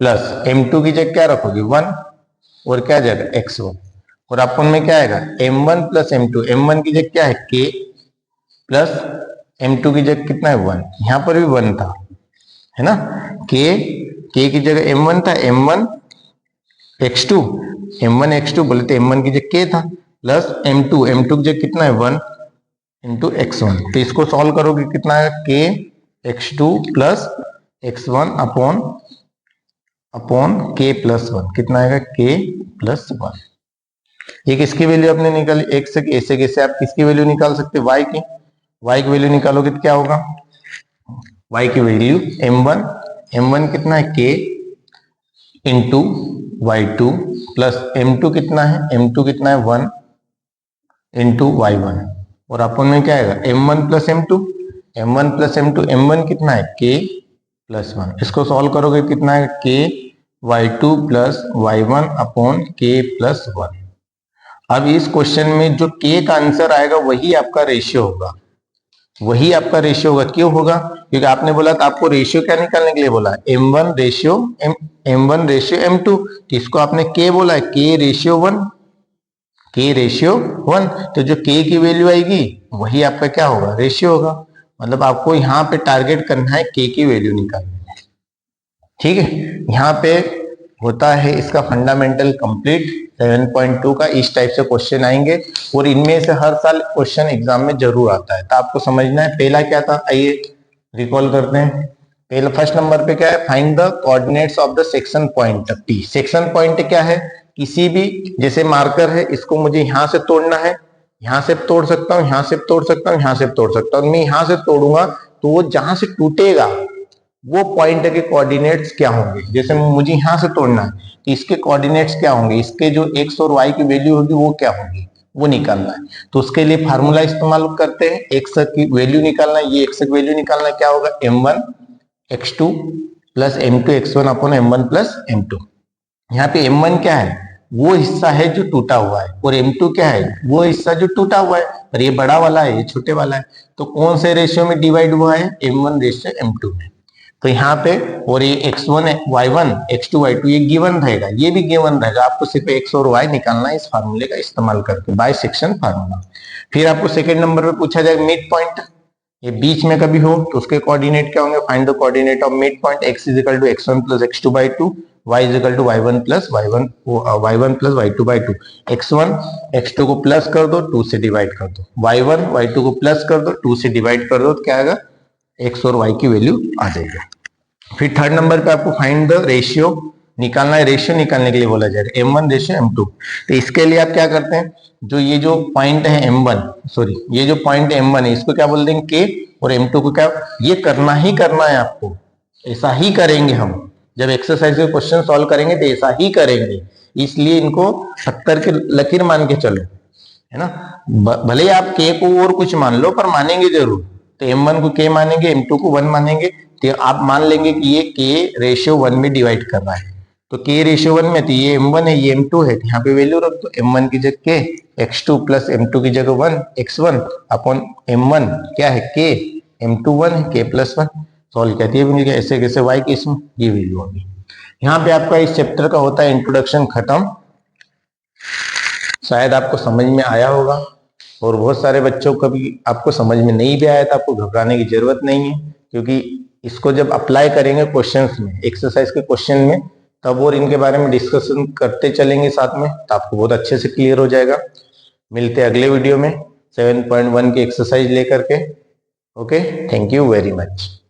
प्लस m2 की जगह क्या रखोगे? 1, और क्या जगह? x1, और अपन में क्या आएगा? m1 प्लस m2, m1 की जगह क्या है? k, प्लस m2 की जगह कितना है? 1, यहां पर भी 1 था, है ना? k की जगह m1 था, m1 x2, m1 x2 बोले तो m1 की जगह k था, प्लस m2 की जगह कितना है? 1 इंटू x1। तो इसको सॉल्व करोगे कितना है? k x2 plus x1 upon k plus 1, कितना आएगा? k plus 1। ये किसकी वैल्यू आपने निकाली? x से ऐसे कैसे आप किसकी वैल्यू निकाल सकते? y की वैल्यू निकालोगे तो क्या होगा? y की वैल्यू m1 कितना है? k into y2, plus m2 कितना है? m2 कितना है? 1 इंटू y1, और अपन में क्या आएगा? m1 प्लस m1 कितना है? k plus 1। इसको सॉल्व करोगे कितना है? k y2 plus y1 upon k plus 1। अब इस क्वेश्चन में जो k का आंसर आएगा वही आपका रेशियो होगा, वही आपका रेशियो होगा। क्यों होगा? क्योंकि आपने बोला था आपको रेशियो क्या निकालने के लिए बोला? m1 रेशियो m2, तो इसको आपने k बोला है, k रेशियो 1, तो जो k की वैल्यू आएगी वही आपका क्या होगा? रेशियो होगा। मतलब आपको यहाँ पे टारगेट करना है k की वैल्यू निकालनी है, ठीक है? यहाँ पे होता है इसका फंडामेंटल कंप्लीट 7.2 का, इस टाइप से क्वेश्चन आएंगे, और इनमें से हर साल क्वेश्चन एग्जाम में जरूर आता है। तो आपको समझना है पहला क्या था, आइए रिकॉल करते हैं। पहला फर्स्ट नंबर पे क्या है? Find the coordinates of the section point P। Section point क्या है? किसी भी, जैसे मार्कर है, इसको मुझे यहां से तोड़ना है, यहां से तोड़ सकता हूं, यहां से तोड़ सकता हूं, यहां से तोड़ सकता हूं। मैं यहां से तोड़ूंगा तो वो जहां से टूटेगा वो पॉइंट के कोऑर्डिनेट्स क्या होंगे? जैसे मुझे यहां से तोड़ना है तो इसके कोऑर्डिनेट्स क्या होंगे? इसके जो x और y की वैल्यू होगी वो क्या होगी? वो निकालना है। तो उसके लिए फार्मूला इस्तेमाल करते हैं, x की वैल्यू निकालना है, ये x की वैल्यू निकालना है, क्या होगा? m1 x2 plus m2 x1 upon m1 plus m2। यहाँ पे m1 क्या है? वो हिस्सा है जो टूटा हुआ है, और m2 क्या है? वो हिस्सा जो टूटा हुआ है, और ये बड़ा वाला है, ये छोटे वाला है। तो कौन से रेशियो में डिवाइड हुआ है? m1 रेशियो m2 में। तो यहाँ पे, और ये x1 y1 x2 y2 ये गिवन रहेगा, ये भी गिवन रहेगा। आपको सिर्फ x और y निकालना है इस फार्मूले का इस्तेमाल करके, बाय सेक्शन फार्मूला। फिर आपको सेकंड नंबर पे पूछा जाएगा मिड पॉइंट, ये बीच में कभी हो तो उसके कोऑर्डिनेट क्या होंगे? Find the coordinate of mid point. x is equal to x1 plus x2 by 2, y is equal to y1 plus y2 by 2। x1 x2 को प्लस कर दो, 2 से डिवाइड कर दो, y1 y2 को प्लस कर दो, 2 से डिवाइड कर दो, तो क्या आएगा? x और y की वैल्यू आ जाएगी। फिर थर्ड नंबर पे आपको फाइंड द रेशियो निकालना है। रेशियो निकालने के लिए बोला जाएगा m1 रेशियो m2। तो इसके लिए आप क्या करते हैं? जो ये जो पॉइंट है ये जो पॉइंट m1 है इसको क्या बोल देंगे? k, और m2 को क्या? ये करना ही करना है आपको, ऐसा ही करेंगे हम जब एक्सरसाइज के क्वेश्चन सॉल्व करेंगे तो ऐसा ही करेंगे। इसलिए इनको 70 के लकीर मान के चलो, है ना। भले ही आप k को और कुछ मान लो पर मानेंगे जरूर। तो m1 को k मानेंगे, m2 को 1 मानेंगे, तो आप मान लेंगे कि ये k रेशियो 1 में डिवाइड कर रहा है। तो k रेशियो 1 में, तो ये m1 है, ये m2 है, तो यहाँ पे वैल्यू रख दो। m1 की जगह k, x2 प्लस m2 की जगह 1, x1 अपॉन m1 क्या है k, m2 1 है, k प्लस 1 सॉल्व कहती है मिल गया। ऐसे कैसे y की इसमें ये वैल्यू होगी। यहाँ पे आपका इस चैप्टर का होता है इंट्रोडक्शन खत्म। शायद आपको समझ में आया होगा, और बहुत सारे बच्चों को भी आपको समझ में नहीं भी आया था, आपको घबराने की जरूरत नहीं है, क्योंकि इसको जब अप्लाई करेंगे क्वेश्चंस में, एक्सरसाइज के क्वेश्चन में, तब और इनके बारे में डिस्कशन करते चलेंगे साथ में, तो आपको बहुत अच्छे से क्लियर हो जाएगा। मिलते हैं अगले वीडियो में 7.1 की एक्सरसाइज लेकर के। Okay, thank you very much.